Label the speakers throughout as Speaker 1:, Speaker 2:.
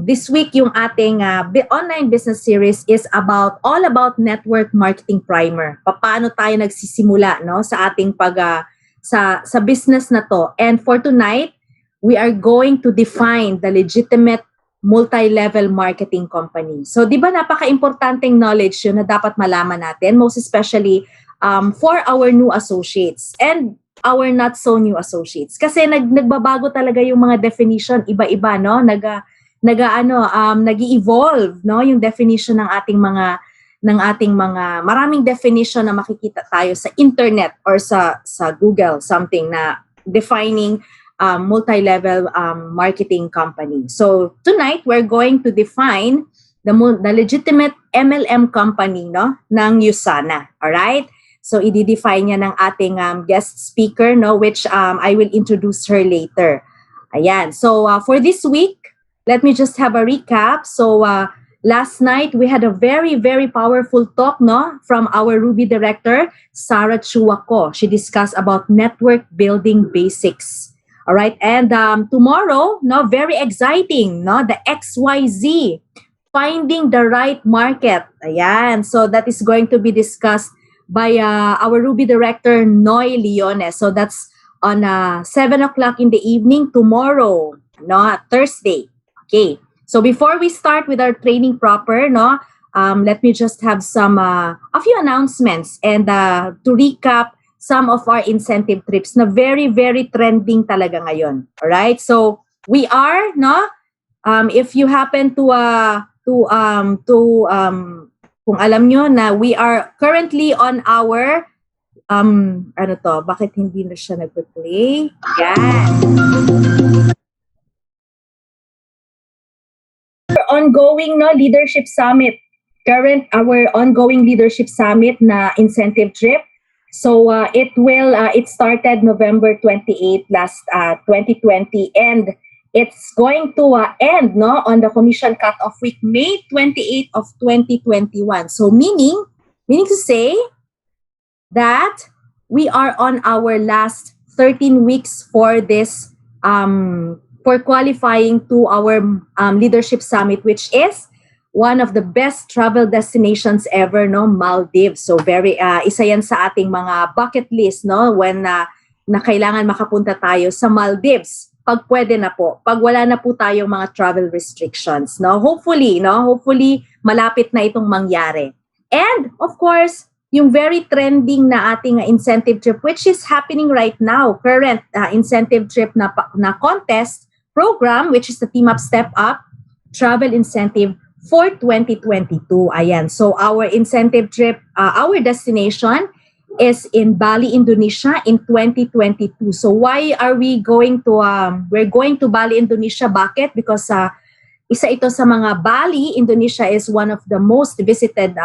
Speaker 1: This week, yung ating online business series is all about network marketing primer. Paano tayo nagsisimula, no, sa ating sa business na to. And for tonight, we are going to define the legitimate multi-level marketing company. So, di ba napaka-importanteng knowledge yun na dapat malaman natin, most especially for our new associates and our not so new associates. Kasi nagbabago talaga yung mga definition, iba-iba, no? Nag-evolve, no, yung definition ng ating mga maraming definition na makikita tayo sa internet or sa Google, something na defining multi-level marketing company. So tonight we're going to define the legitimate MLM company, no, ng USANA. All right? So i-define niya ng ating guest speaker, no, which I will introduce her later. Ayan. So for this week, let me just have a recap. So last night we had a very, very powerful talk, no, from our Ruby director, Sarah Chuako. She discussed about network building basics. All right, and tomorrow, no, very exciting, no, the XYZ, finding the right market. Ayan, so that is going to be discussed by our Ruby director, Noy Leones. So that's on 7 o'clock in the evening tomorrow, no, Thursday. Okay, so before we start with our training proper, no, let me just have a few announcements and to recap some of our incentive trips na very, very trending talaga ngayon. All right? So, we are, no? If you happen to kung alam nyo na we are currently on our, bakit hindi na siya nag-play? Yan. Ongoing, no, leadership summit. Our ongoing leadership summit na incentive trip. So it started November 28 last 2020, and it's going to end, no, on the commission cut-off week, May 28 of 2021. So meaning to say that we are on our last 13 weeks for this for qualifying to our leadership summit, which is one of the best travel destinations ever, no, Maldives. So very isa yan sa ating mga bucket list, no, when na kailangan makapunta tayo sa Maldives. Pag pwede na po, pag wala na po tayong mga travel restrictions, no. Hopefully malapit na itong mangyari. And of course, yung very trending na ating incentive trip, which is happening right now, current incentive trip na contest program, which is the Team Up Step Up travel incentive for 2022. Ayan. So our incentive trip, our destination is in Bali, Indonesia in 2022. So why are we going to we're going to Bali, Indonesia? Bakit? Because isa ito sa mga Bali, Indonesia is one of the most visited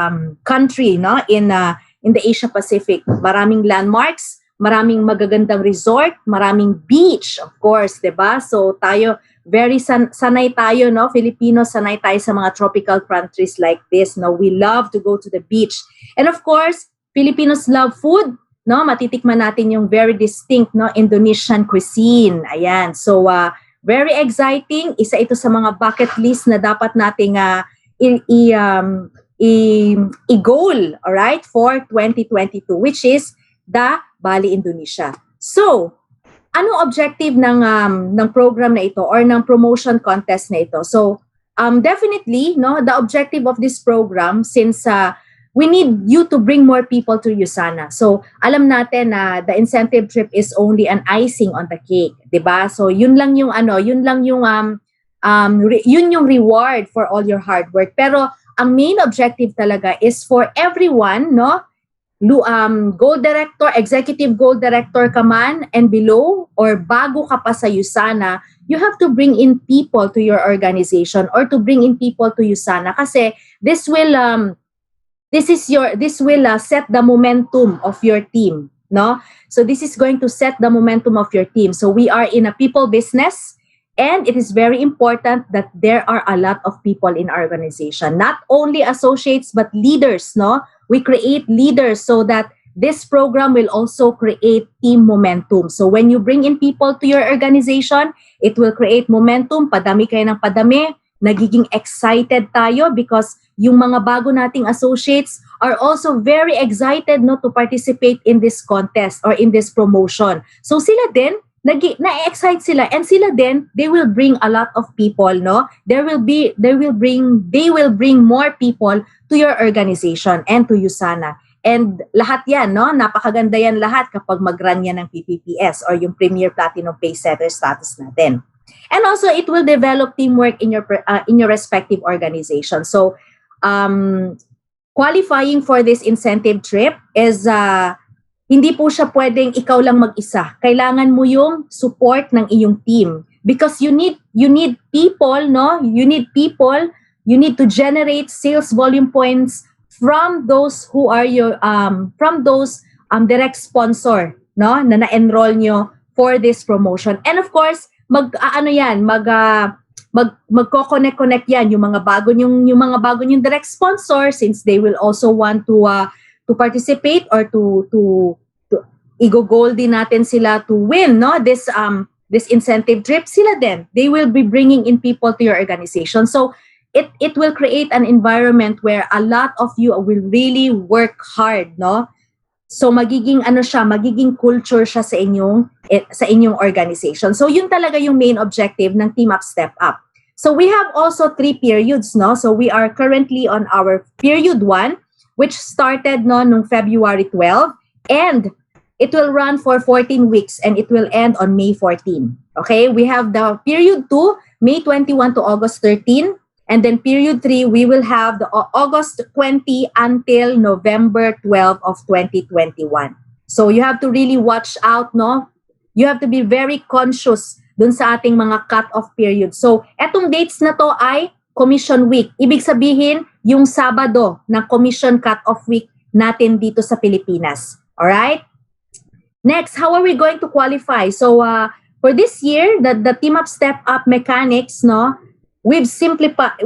Speaker 1: country, no, in the Asia Pacific. Maraming landmarks, maraming magagandang resort, maraming beach, of course, 'di ba? So tayo very sanay tayo, no, Filipinos, sanay tayo sa mga tropical countries like this, no. We love to go to the beach. And of course, Filipinos love food, no. Matitikman natin yung very distinct, no, Indonesian cuisine. Ayan. So very exciting. Isa ito sa mga bucket list na dapat nating i-goal, all right, for 2022, which is the Bali, Indonesia. So, anong objective ng program na ito or ng promotion contest na ito? So, definitely, no, the objective of this program, since we need you to bring more people to USANA. So, alam natin na the incentive trip is only an icing on the cake, 'di ba? So, yun yung reward for all your hard work. Pero ang main objective talaga is for everyone, no? Goal director, executive goal director ka man and below, or bago ka pa sa USANA, you have to bring in people to your organization or to bring in people to USANA kasi this will set the momentum of your team, no? So this is going to set the momentum of your team. So we are in a people business, and it is very important that there are a lot of people in our organization, not only associates but leaders, no? We create leaders so that this program will also create team momentum. So when you bring in people to your organization, it will create momentum, padami kayo ng padami, nagiging excited tayo because yung mga bago nating associates are also very excited to participate in this contest or in this promotion. So sila din, na-excite sila, and sila din, they will bring a lot of people, they will bring more people to your organization and to USANA. And lahat yan, napakaganda yan lahat kapag mag-run yan ng PPPS or yung Premier Platinum Paysetter status natin. And also, it will develop teamwork in your respective organization. So, qualifying for this incentive trip is hindi po siya pwedeng ikaw lang mag-isa. Kailangan mo yung support ng iyong team because you need people, You need people. You need to generate sales volume points from those who are your direct sponsor, na na-enroll nyo for this promotion. And of course, magko-connect yan yung mga bago yung direct sponsor, since they will also want to participate or to i-goal din natin sila to win this incentive trip. Sila din, they will be bringing in people to your organization. So it will create an environment where a lot of you will really work hard, So magiging culture siya sa inyong organization. So yun talaga yung main objective ng Team Up Step Up. So we have also 3 periods, So we are currently on our period 1, which started noong February 12, and it will run for 14 weeks and it will end on May 14. Okay? We have the period 2, May 21 to August 13. And then period 3, we will have the August 20 until November 12 of 2021. So you have to really watch out, You have to be very conscious dun sa ating mga cut-off period. So etong dates na to ay commission week. Ibig sabihin, yung Sabado na commission cut-off week natin dito sa Pilipinas. Alright? Next, how are we going to qualify? So for this year, the Team Up Step Up mechanics, we've simplified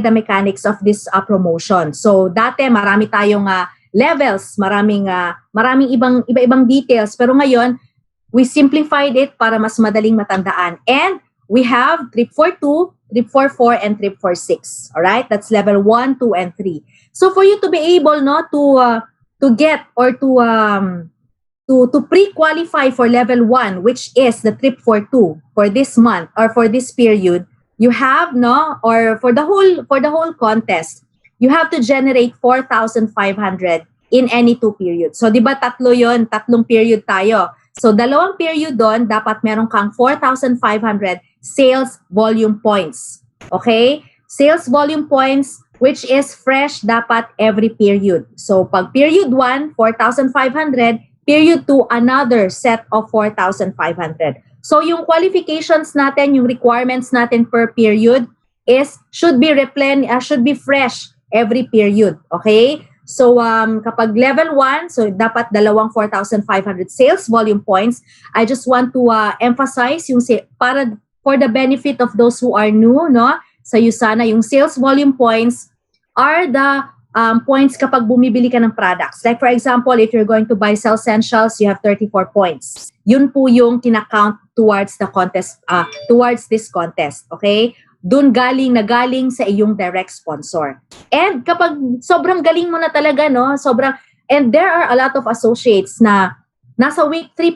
Speaker 1: the mechanics of this promotion. So dati marami tayong levels, maraming iba-ibang details, pero ngayon we simplified it para mas madaling matandaan. And we have trip 42, trip 44, and trip 46. All right? That's level 1, 2, and 3. So for you to be able to get or to pre-qualify for level 1, which is the trip 42 for this month or for this period, you have or for the whole contest, you have to generate 4,500 in any 2 periods. So 'di ba tatlong period tayo. So 2 period doon, dapat meron kang 4,500 sales volume points. Okay? Sales volume points which is fresh dapat every period. So pag period 1, 4,500, period 2, another set of 4,500. So yung qualifications natin, yung requirements natin per period should be fresh every period. Okay? So kapag level 1, so dapat 4,500 sales volume points. I just want to emphasize for the benefit of those who are new, sa USANA, yung sales volume points are the points kapag bumibili ka ng products. Like for example, if you're going to buy Sell Essentials, you have 34 points. Yun po yung kinakount towards the contest, towards this contest. Okay? Doon galing sa iyong direct sponsor. And kapag sobrang galing mo na talaga, and there are a lot of associates na nasa week 3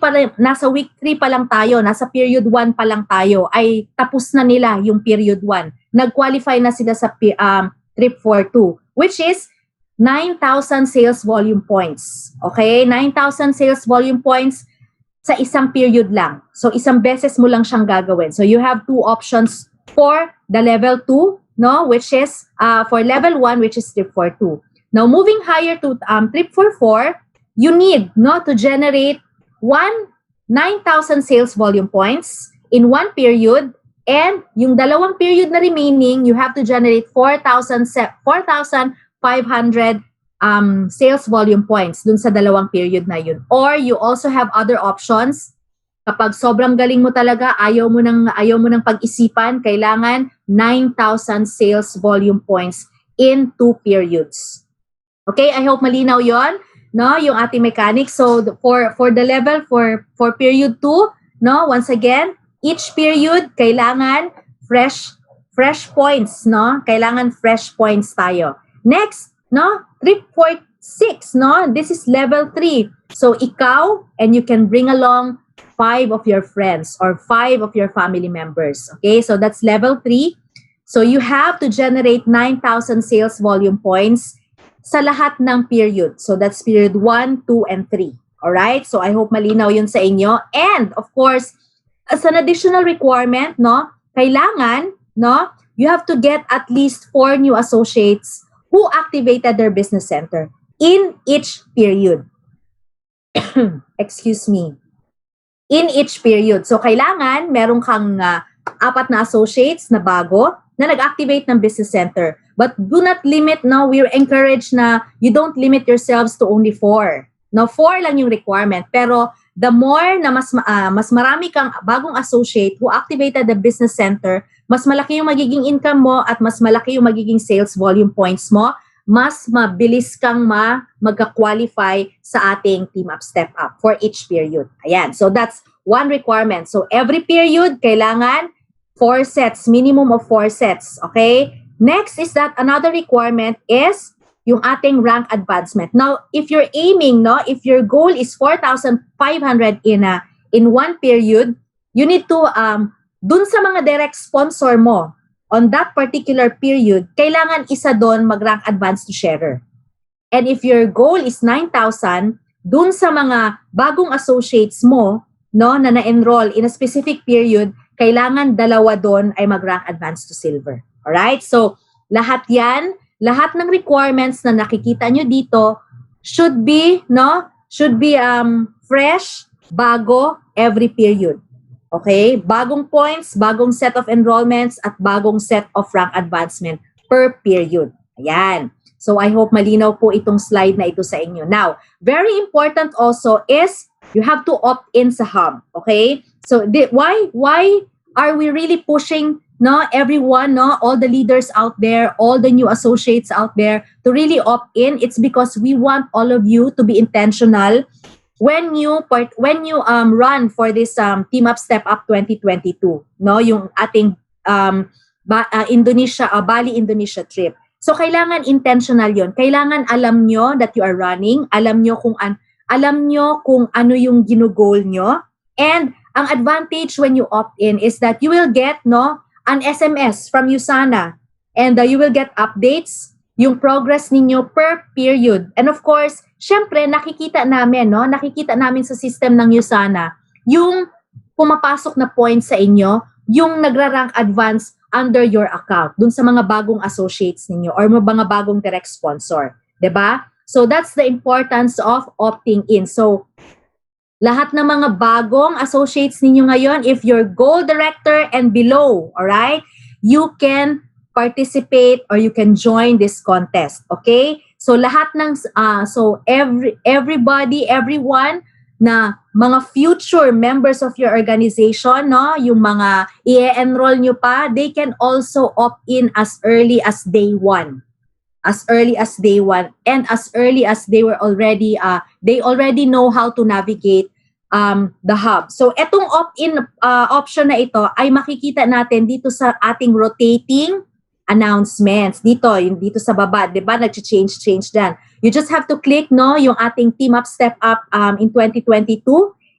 Speaker 1: pa lang tayo, nasa period 1 pa lang tayo, ay tapos na nila yung period 1. Nag-qualify na sila sa trip 42, which is 9,000 sales volume points. Okay? 9,000 sales volume points sa isang period lang. So, isang beses mo lang siyang gagawin. So, you have 2 options for the level 2, which is for level 1, which is trip 42. Now, moving higher to trip 44, you need to generate 9,000 sales volume points in 1 period, and yung 2 period na remaining, you have to generate 4,500 sales volume points dun sa 2 period na yun. Or you also have other options. Kapag sobrang galing mo talaga, ayaw mo ng pag-isipan, kailangan 9,000 sales volume points in 2 periods. Okay, I hope malinaw yon. no, yung ating mechanics. So for the level for period 2, no, once again, each period kailangan fresh points, no? Kailangan fresh points tayo. Next, no? 3.6, no? This is level 3. So ikaw, and you can bring along 5 of your friends or 5 of your family members. Okay? So that's level 3. So you have to generate 9,000 sales volume points sa lahat ng period. So that's period 1, 2, and 3. Alright? So I hope malinaw yun sa inyo. And of course, as an additional requirement, no, kailangan, no, you have to get at least 4 new associates who activated their business center in each period. Excuse me. In each period. So kailangan meron kang 4 na associates na bago na nag-activate ng business center. But do not limit, no, we're encouraged na you don't limit yourselves to only 4. No, 4 lang yung requirement. Pero the more na mas marami kang bagong associate who activated the business center, mas malaki yung magiging income mo at mas malaki yung magiging sales volume points mo, mas mabilis kang magka-qualify sa ating Team Up Step Up for each period. Ayan. So that's one requirement. So every period, kailangan 4 sets, minimum of 4 sets. Okay? Next is that another requirement is yung ating rank advancement. Now, if you're aiming, no, if your goal is 4,500 in one period, you need to dun sa mga direct sponsor mo on that particular period, kailangan isa doon mag-rank advance to sharer. And if your goal is 9,000, dun sa mga bagong associates mo, no, na na-enroll in a specific period, kailangan 2 doon ay mag-rank advance to silver. Alright? So, lahat yan, lahat ng requirements na nakikita nyo dito should be fresh, bago, every period. Okay? Bagong points, bagong set of enrollments, at bagong set of rank advancement per period. Ayan. So, I hope malinaw po itong slide na ito sa inyo. Now, very important also is you have to opt in sa hub. Okay? So, why are we really pushing, no, everyone, no, all the leaders out there, all the new associates out there to really opt in? It's because we want all of you to be intentional when you run for this Team Up Step Up 2022, no, yung ating Bali Indonesia trip. So kailangan intentional 'yon. Kailangan alam nyo that you are running, alam nyo kung ano yung ginugol nyo, and ang advantage when you opt in is that you will get, no, an SMS from USANA, and you will get updates, yung progress ninyo per period. And of course, syempre, nakikita namin sa system ng USANA, yung pumapasok na points sa inyo, yung nagra-rank advance under your account, dun sa mga bagong associates ninyo or mga bagong direct sponsor. 'Di ba? So that's the importance of opting in. So, lahat ng mga bagong associates ninyo ngayon, if you're gold director and below, alright, you can participate or you can join this contest. Okay? So lahat ng everyone na mga future members of your organization, no, yung mga i-enroll nyo pa, they can also opt in as early as day 1. As early as day 1 and as early as they already know how to navigate the hub. So etong opt-in option na ito ay makikita natin dito sa ating rotating announcements. Dito sa baba, 'di ba? Nag-change dan. You just have to click, no, yung ating Team Up Step Up in 2022,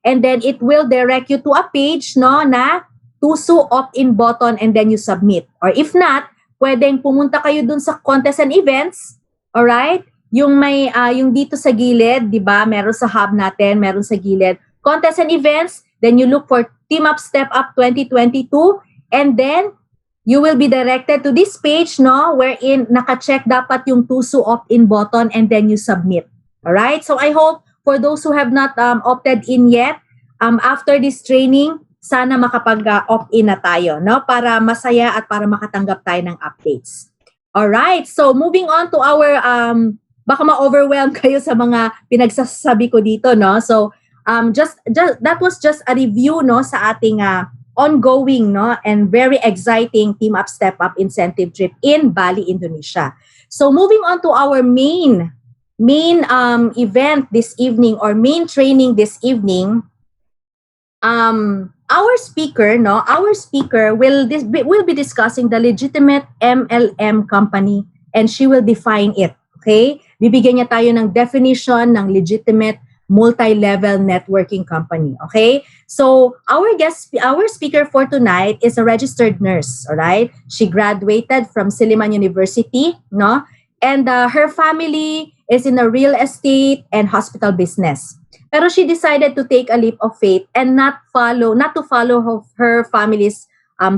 Speaker 1: and then it will direct you to a page, no, na Tuso opt-in button, and then you submit. Or if not, pwedeng pumunta kayo dun sa contest and events. Alright? Yung may yung dito sa gilid, 'di ba? Meron sa hub natin, meron sa gilid. Contest and events, then you look for Team Up Step Up 2022, and then you will be directed to this page, no, wherein naka-check dapat yung Tuso opt-in button, and then you submit. Alright? So I hope for those who have not opted in yet, after this training, sana makapag-opt-in na tayo, no, para masaya at para makatanggap tayo ng updates. Alright? So moving on to our, baka ma-overwhelm kayo sa mga pinagsasabi ko dito, no? So that was just a review, no, sa ating ongoing, no, and very exciting Team Up Step Up incentive trip in Bali, Indonesia. So moving on to our main event this evening or main training this evening, our speaker will be discussing the legitimate MLM company, and she will define it. Okay? Bibigyan niya tayo ng definition ng legitimate multi-level networking company. Okay? So, our speaker for tonight is a registered nurse, all right? She graduated from Silliman University, no? And her family is in a real estate and hospital business. Pero she decided to take a leap of faith and not to follow her family's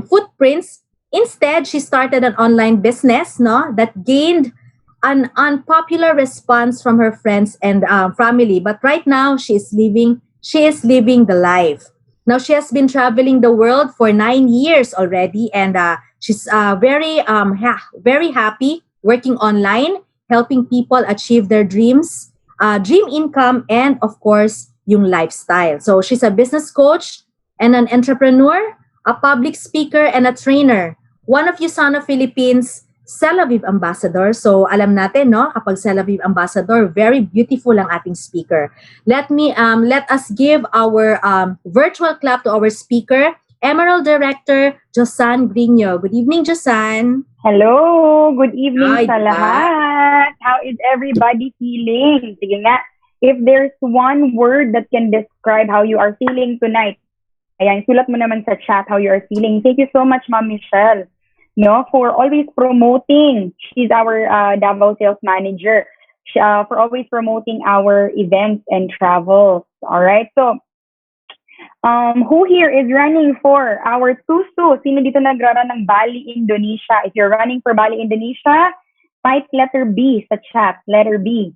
Speaker 1: footprints. Instead, she started an online business, no, that gained an unpopular response from her friends and family. But right now, she is living the life. Now she has been traveling the world for 9 years already, and she's very happy working online, helping people achieve their dreams, dream income, and of course, yung lifestyle. So she's a business coach and an entrepreneur, a public speaker, and a trainer. One of USANA Philippines Tel Aviv ambassador. So alam natin, no, kapag Tel Aviv ambassador, very beautiful ang ating speaker. Let us give our virtual clap to our speaker, Emerald Director Josan Grino. Good evening, Josan.
Speaker 2: Hello, good evening sa lahat. How is everybody feeling? Sige nga, if there's one word that can describe how you are feeling tonight, ayan, sulat mo naman sa chat how you are feeling. Thank you so much, Ma'am Michelle, no, for always promoting. She's our Davao sales manager. For always promoting our events and travels. All right, so who here is running for our Tusu? Sino dito nagrara ng Bali, Indonesia? If you're running for Bali, Indonesia, type letter B sa chat. Letter B.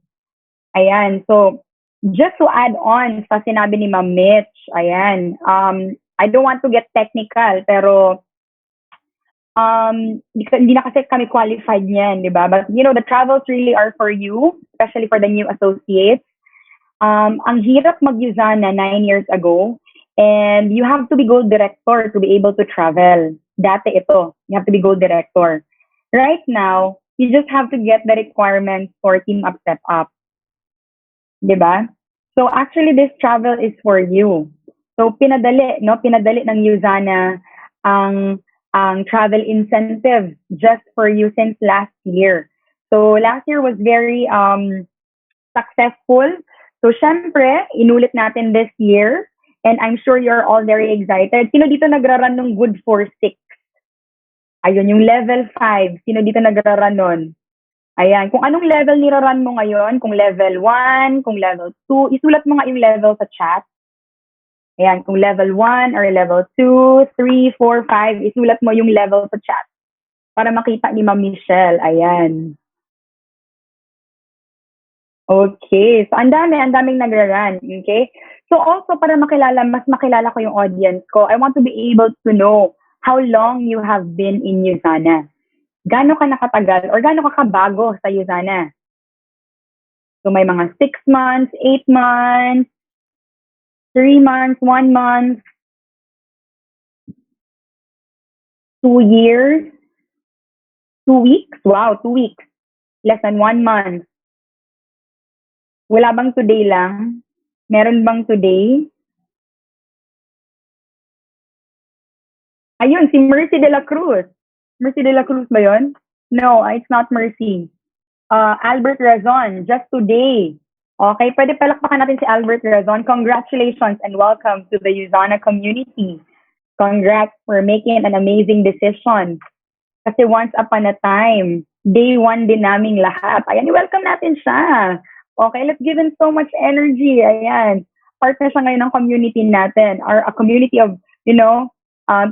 Speaker 2: Ayan. So, just to add on sa sinabi ni Ma'am Mitch, ayan. I don't want to get technical, pero hindi na kasi kami qualified niyan, di ba? But, the travels really are for you, especially for the new associates. Ang hirap mag-USANA 9 years ago, and you have to be gold director to be able to travel. Dati ito, you have to be gold director. Right now, you just have to get the requirements for Team Up Step Up. Diba? So actually, this travel is for you. So pinadali ng USANA ang travel incentive just for you since last year. So last year was very successful. So syempre, inulit natin this year. And I'm sure you're all very excited. Sino dito nagra-run ng Good for 6? Ayun, yung level 5. Sino dito nagra-run nun? Ayan, kung anong level nira-run mo ngayon, kung level 1, kung level 2, isulat mo nga yung level sa chat. Ayan, kung level 1 or level 2, 3, 4, 5, isulat mo yung level sa chat para makita ni Ma'am Michelle. Ayan. Okay, so ang daming nagra-run, okay? So also, para mas makilala ko yung audience ko, I want to be able to know how long you have been in USANA. Gaano ka nakatagal or gaano ka kabago sa USANA? So may mga 6 months, 8 months, 3 months, 1 month, 2 years, 2 weeks? Wow, 2 weeks. Less than 1 month. Wala bang today lang? Meron bang today? Ayun, si Mercy de la Cruz. Mercy de la Cruz ba yun? No, it's not Mercy. Albert Razon, just today. Okay, pwede palakpakan natin si Albert Razon. Congratulations and welcome to the USANA community. Congrats for making an amazing decision. Kasi once upon a time, day 1 din naming lahat. Ayan, welcome natin siya. Okay, let's give him so much energy. Ayan. Part na siya ngayon ng community natin. A community of,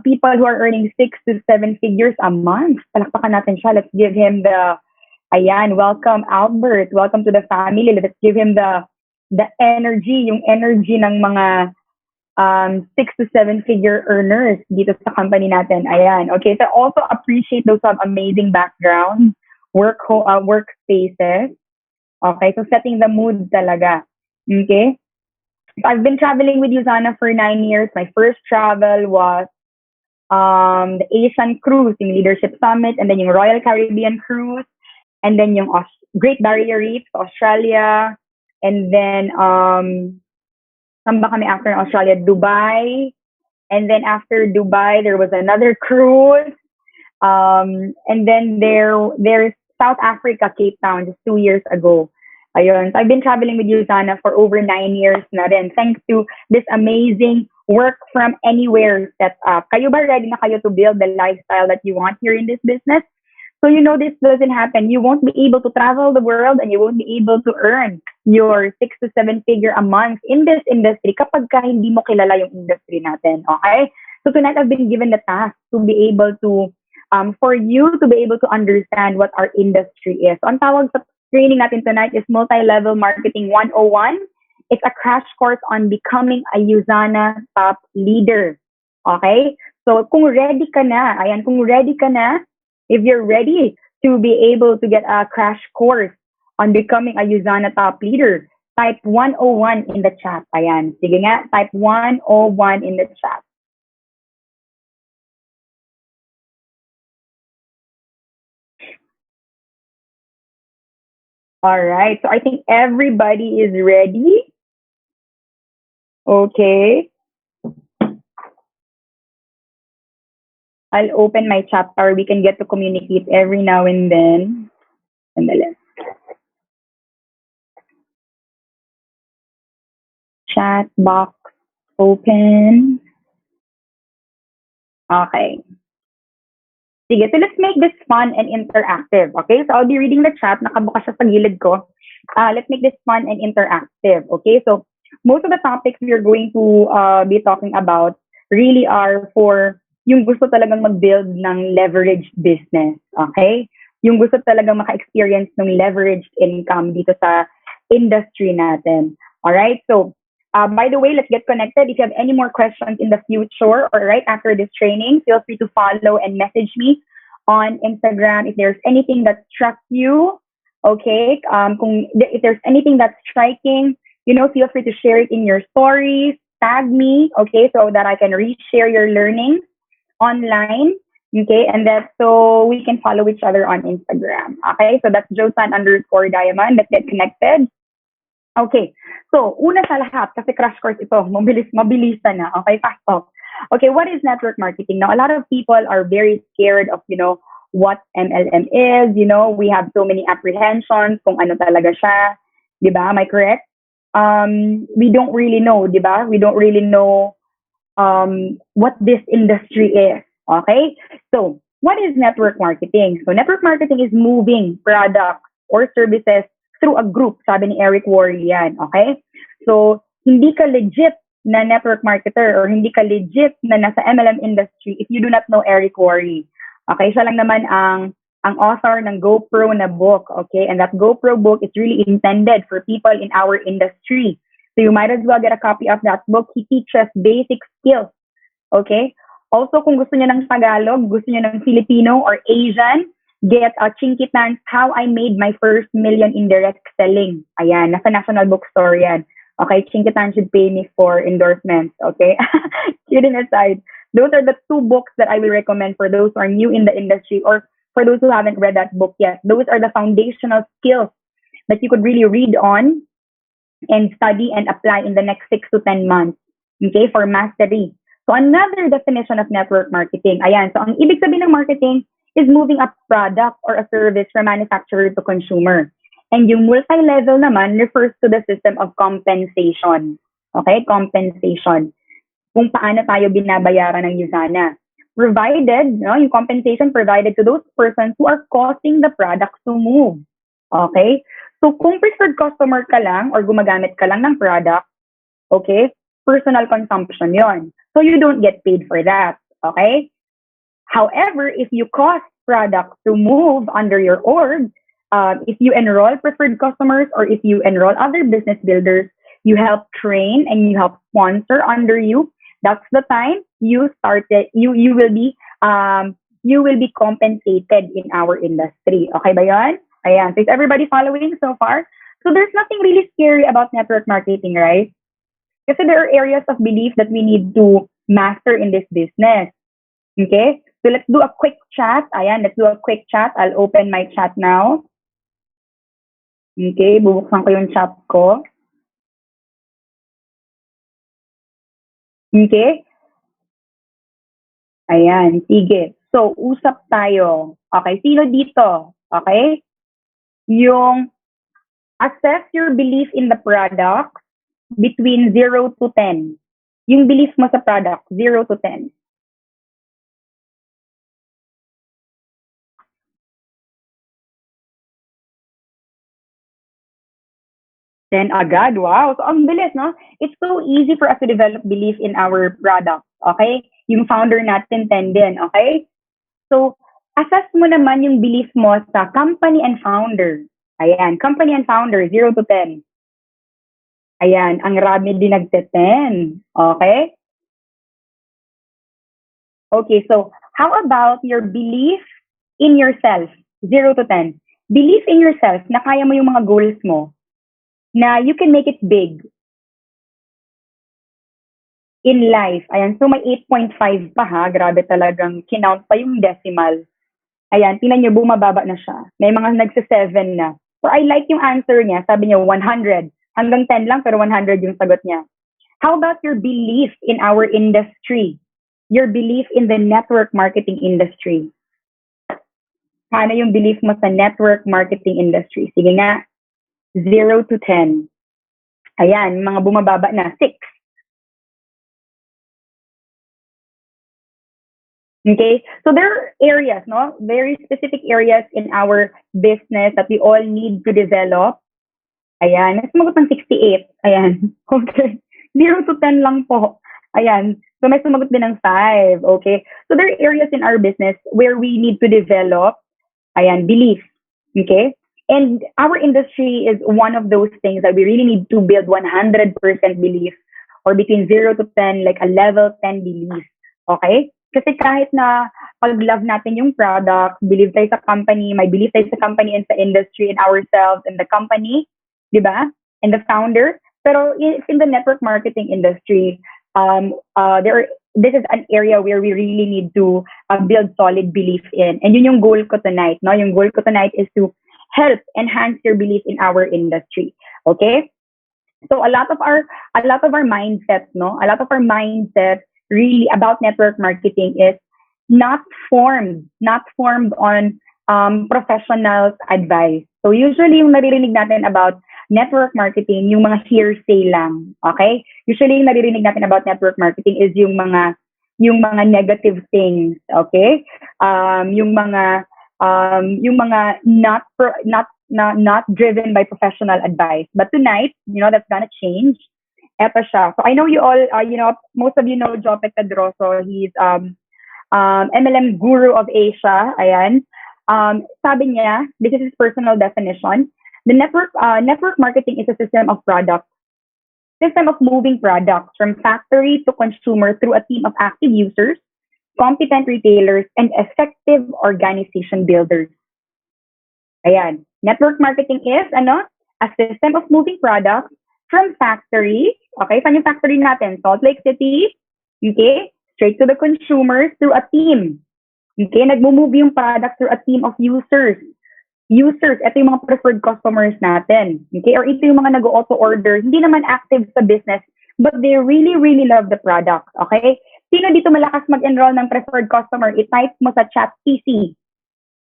Speaker 2: people who are earning 6 to 7 figures a month. Palakpakan natin siya. Let's give him welcome Albert. Welcome to the family. Let's give him the energy, yung energy ng mga 6 to 7 figure earners dito sa company natin. Ayan. Okay, so also appreciate those who have amazing backgrounds, workspaces. Okay, so setting the mood talaga. Okay? So I've been traveling with USANA for 9 years. My first travel was the Asian Cruise, yung Leadership Summit, and then yung Royal Caribbean Cruise, and then yung Great Barrier Reef, Australia, and then saan ba kami after Australia? Dubai, and then after Dubai, there was another cruise. And then there's South Africa, Cape Town, just 2 years ago. Ayun. So I've been traveling with you, Zana, for over 9 years na rin. Thanks to this amazing work from anywhere setup. Kayo ba ready na kayo to build the lifestyle that you want here in this business? So you know this doesn't happen. You won't be able to travel the world and you won't be able to earn your 6 to 7 figure a month in this industry kapag ka hindi mo kilala yung industry natin. Okay? So tonight I've been given the task to be able to for you to be able to understand what our industry is. So, ang tawag sa training natin tonight is Multi-Level Marketing 101. It's a crash course on becoming a Usana top leader. Okay? So, kung ready ka na, if you're ready to be able to get a crash course on becoming a Usana top leader, type 101 in the chat. Ayan. Sige nga, type 101 in the chat. All right. So I think everybody is ready. Okay. I'll open my chat or we can get to communicate every now and then. Chat box open. Okay. Sige, so let's make this fun and interactive. Okay, so I'll be reading the chat. Nakabukas siya sa gilid ko. Let's make this fun and interactive. Okay, so most of the topics we're going to be talking about really are for yung gusto talagang mag-build ng leveraged business. Okay? Yung gusto talagang maka-experience ng leveraged income dito sa industry natin. Alright, so by the way, let's get connected. If you have any more questions in the future or right after this training, feel free to follow and message me on Instagram if there's anything that struck you. Okay, if there's anything that's striking, feel free to share it in your stories, tag me, okay, so that I can reshare your learning online. Okay, and that so we can follow each other on Instagram. Okay, so that's Josan_Diamond. Let's get connected. Okay, so una sa lahat, kasi crash course ito, mabilisan na, okay, fast talk. Okay, what is network marketing? Now, a lot of people are very scared of, what MLM is. We have so many apprehensions kung ano talaga siya. Diba? Am I correct? We don't really know, diba? We don't really know what this industry is. Okay? So, what is network marketing? So, network marketing is moving products or services through a group, sabi ni Eric Worre yan, okay? So, hindi ka legit na network marketer or hindi ka legit na nasa MLM industry if you do not know Eric Worre. Okay, siya lang naman ang author ng GoPro na book, okay? And that GoPro book is really intended for people in our industry. So, you might as well get a copy of that book. He teaches basic skills, okay? Also, kung gusto niyo ng Tagalog, gusto niyo ng Filipino or Asian, get a Chinky Pants, How I Made My First Million in Direct Selling. Ayan, nasa National Bookstore yan. Okay, Chinky Pants should pay me for endorsements, okay? Kidding aside, those are the two books that I will recommend for those who are new in the industry or for those who haven't read that book yet. Those are the foundational skills that you could really read on and study and apply in the next 6 to 10 months, okay, for mastery. So another definition of network marketing, ayan, so ang ibig sabihin ng marketing is moving a product or a service from manufacturer to consumer. And yung multi-level naman refers to the system of compensation. Okay, compensation. Kung paano tayo binabayaran ng Usana. Provided, yung compensation provided to those persons who are causing the product to move. Okay? So kung preferred customer ka lang or gumagamit ka lang ng product, okay, personal consumption yon. So you don't get paid for that. Okay? However, if you cause products to move under your org, if you enroll preferred customers or if you enroll other business builders, you help train and you help sponsor under you, that's the time you started. You will be compensated in our industry. Okay ba yan? Ayan. So is everybody following so far? So there's nothing really scary about network marketing, right? Kasi there are areas of belief that we need to master in this business. Okay? So let's do a quick chat. Ayan, let's do a quick chat. I'll open my chat now. Okay, bubuksan ko yung chat ko. Okay? Ayan, sige. So, usap tayo. Okay, sino dito? Okay? Yung assess your belief in the product between 0 to 10. Yung belief mo sa product, 0 to 10. 10 agad. Wow. So, ang bilis, no? It's so easy for us to develop belief in our product. Okay? Yung founder natin, 10 din. Okay? So, assess mo naman yung belief mo sa company and founder. Ayan. Company and founder, 0 to 10. Ayan. Ang rami din nagte-10. Okay? Okay. So, how about your belief in yourself? 0 to 10. Belief in yourself na kaya mo yung mga goals mo, na you can make it big in life. Ayan, so may 8.5 pa ha. Grabe talagang kinount pa yung decimal. Ayan, tingnan nyo, bumababa na siya. May mga nagsa-7 na. So I like yung answer niya. Sabi niya 100. Hanggang 10 lang pero 100 yung sagot niya. How about your belief in our industry? Your belief in the network marketing industry? Paano yung belief mo sa network marketing industry? Sige nga, 0 to 10. Ayan, mga bumababa na. 6. Okay, so there are areas, no? Very specific areas in our business that we all need to develop. Ayan, may sumagot ng 68. Ayan, okay. 0 to 10 lang po. Ayan, so may sumagot din ng 5. Okay, so there are areas in our business where we need to develop, ayan, belief. Okay, and our industry is one of those things that we really need to build 100% belief, or between 0 to 10, like a level 10 belief. Okay, kasi kahit na pag-love natin yung product, believe tayo sa company, may believe tayo sa company and sa industry and ourselves and the company, di ba? And the founder. Pero in the network marketing industry, this is an area where we really need to build solid belief in. And yun yung goal ko tonight. No? Yung goal ko tonight is to help enhance your belief in our industry. Okay? So a lot of our mindset, no? A lot of our mindset really about network marketing is not formed on professionals' advice. So usually yung naririnig natin about network marketing, yung mga hearsay lang, okay? Usually yung naririnig natin about network marketing is yung mga negative things, okay? Yung mga not driven by professional advice. But tonight, that's gonna change. Eto siya. So I know you all, most of you know Jopet Pedroso. He's MLM guru of Asia. Ayan. Sabi niya, this is his personal definition. The network marketing is a system of moving products from factory to consumer through a team of active users, competent retailers, and effective organization builders. Ayan. Network marketing is a system of moving products from factory. Okay, saan yung factory natin? Salt Lake City. Okay, straight to the consumers through a team. Okay, nagmo-move yung product through a team of users. Ito yung mga preferred customers natin. Okay, or ito yung mga nag-auto order, hindi naman active sa business, but they really, really love the product. Okay, sino dito malakas mag-enroll ng preferred customer? I-type mo sa chat PC.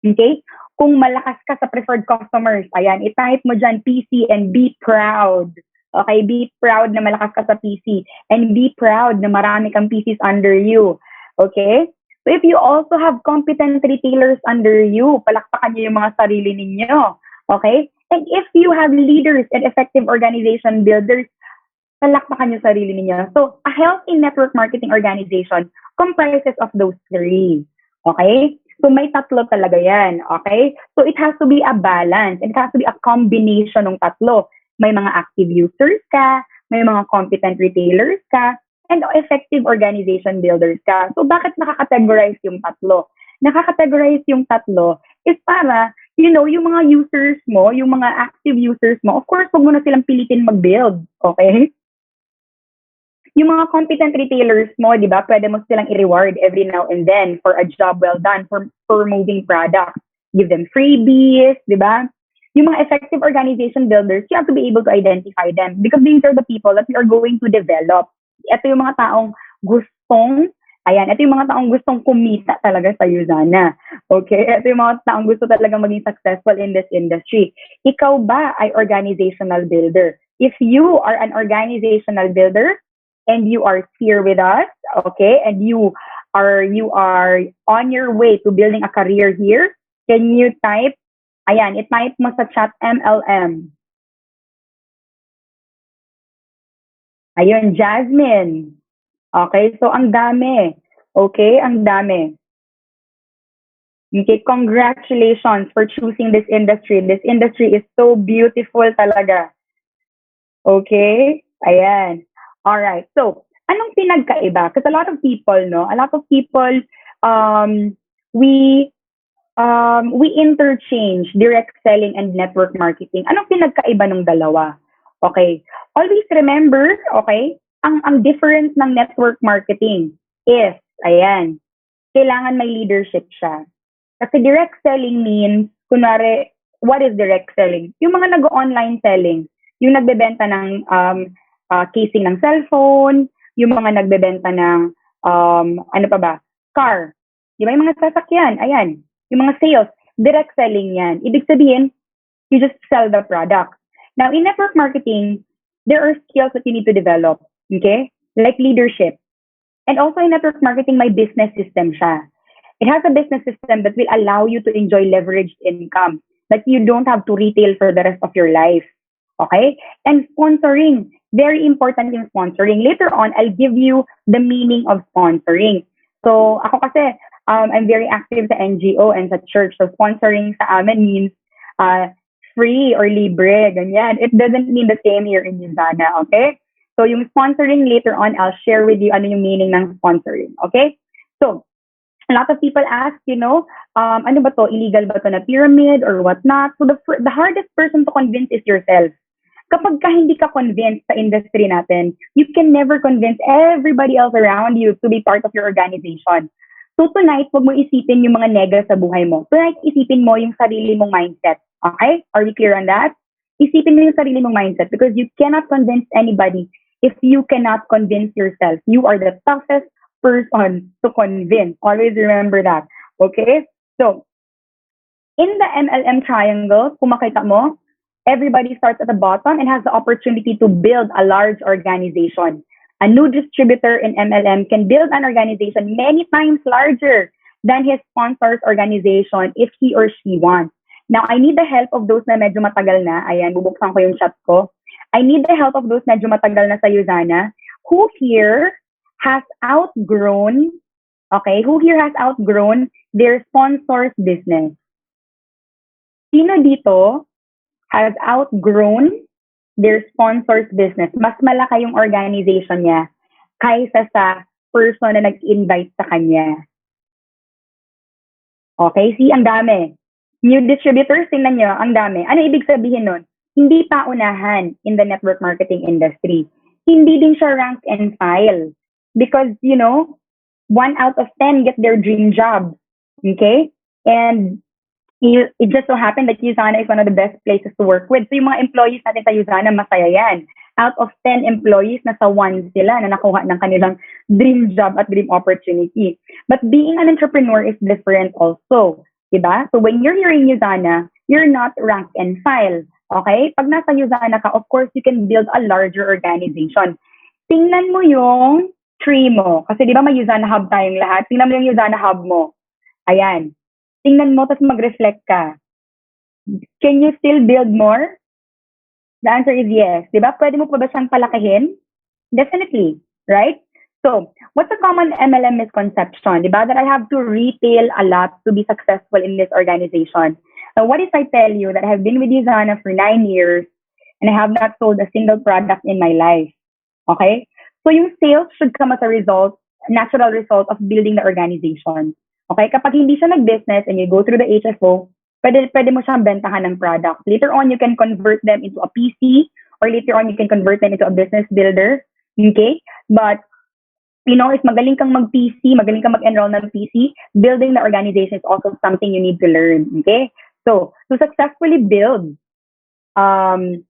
Speaker 2: Okay, kung malakas ka sa preferred customers, ayan, i-type mo dyan PC and be proud. Okay, be proud na malakas ka sa PC and be proud na marami kang PCs under you. Okay? So if you also have competent retailers under you, palakpakan niyo yung mga sarili ninyo. Okay? And if you have leaders and effective organization builders, palakpakan niyo sarili ninyo. So a healthy network marketing organization comprises of those 3. Okay? So may 3 talaga yan. Okay? So it has to be a balance. It has to be a combination ng 3. May mga active users ka, may mga competent retailers ka, and effective organization builders ka. So bakit nakakategorize yung 3? Nakakategorize yung 3 is para, yung mga users mo, yung mga active users mo, of course, huwag mo na silang pilitin mag-build. Okay? Yung mga competent retailers mo, di ba, pwede mo silang i-reward every now and then for a job well done, for moving products. Give them freebies, di ba? yung mga effective organization builders, you have to be able to identify them because these are the people that we are going to develop. Ito yung mga taong gustong, ayan, ito yung mga taong gustong kumita talaga sa Usana. Okay? Ito yung mga taong gusto talaga maging successful in this industry. Ikaw ba ay organizational builder? If you are an organizational builder and you are here with us, okay, and you are on your way to building a career here, can you type, ayan, i-type mo sa chat MLM. Ayun, Jasmine. Okay, so ang dami. Okay, ang dami. Okay, congratulations for choosing this industry. This industry is so beautiful talaga. Okay? Ayan. All right. So, anong pinagkaiba? Because a lot of people, um, we we interchange direct selling and network marketing. Anong pinagkaiba ng dalawa? Okay. Always remember, okay, ang difference ng network marketing is, ayan, kailangan may leadership siya. Kasi direct selling means, kunwari, what is direct selling? Yung mga nag-online selling, yung nagbebenta ng casing ng cellphone, yung mga nagbebenta ng, ano pa ba, car. Di ba? Yung mga sasakyan, ayan, yung mga sales, direct selling yan. Ibig sabihin, you just sell the product. Now, in network marketing, there are skills that you need to develop, okay? Like leadership. And also in network marketing, may business system siya. It has a business system that will allow you to enjoy leveraged income that you don't have to retail for the rest of your life. Okay? And sponsoring, very important in sponsoring. Later on, I'll give you the meaning of sponsoring. So, ako kasi, I'm very active sa NGO and sa church. So, sponsoring sa amin means free or libre, ganyan. It doesn't mean the same here in Usana, okay? So, yung sponsoring later on, I'll share with you ano yung meaning ng sponsoring, okay? So, a lot of people ask, ano ba to? Illegal ba to na pyramid or whatnot? So the hardest person to convince is yourself. Kapag ka hindi ka convinced sa industry natin, you can never convince everybody else around you to be part of your organization. So tonight, wag mo isipin yung mga nega sa buhay mo. Tonight, isipin mo yung sarili mong mindset. Okay? Are we clear on that? Isipin mo yung sarili mong mindset because you cannot convince anybody if you cannot convince yourself. You are the toughest person to convince. Always remember that. Okay? So, in the MLM triangle, kung makita mo, everybody starts at the bottom and has the opportunity to build a large organization. A new distributor in MLM can build an organization many times larger than his sponsor's organization if he or she wants. Now, I need the help of those na medyo matagal na. Ayan, bubuksan ko yung chat ko. I need the help of those medyo matagal na sa Usana. Who here has outgrown, their sponsor's business? Sino dito has outgrown their sponsor's business? Mas malaki yung organization niya kaysa sa person na nag-invite sa kanya. Okay, see, ang dami. New distributors, tingnan nyo, ang dami. Ano ibig sabihin nun? Hindi pa unahan in the network marketing industry. Hindi din siya rank and file. Because, 1 out of 10 get their dream job. Okay? And it just so happened that Usana is one of the best places to work with. So yung mga employees natin sa Usana, masaya yan. Out of 10 employees, nasa 1 sila na nakuha ng kanilang dream job at dream opportunity. But being an entrepreneur is different also. Diba? So when you're here in Usana, you're not rank and file. Okay? Pag nasa Usana ka, of course, you can build a larger organization. Tingnan mo yung tree mo. Kasi di ba may Usana Hub tayong lahat? Tingnan mo yung Usana Hub mo. Ayan. Tingnan mo, tapos mag-reflect ka. Can you still build more? The answer is yes. Di ba? Pwede mo pa ba siyang palakihin? Definitely. Right? So, what's a common MLM misconception? Di ba? That I have to retail a lot to be successful in this organization. So, what if I tell you that I have been with Usana for 9 years and I have not sold a single product in my life? Okay? So yung sales should come as a natural result of building the organization. Okay? Kapag hindi siya nag-business and you go through the HFO, pwede mo siyang bentahan ng product. Later on, you can convert them into a PC or later on, you can convert them into a business builder. Okay? But, if magaling kang mag-PC, magaling kang mag-enroll ng PC, building the organization is also something you need to learn. Okay? So, to successfully build um,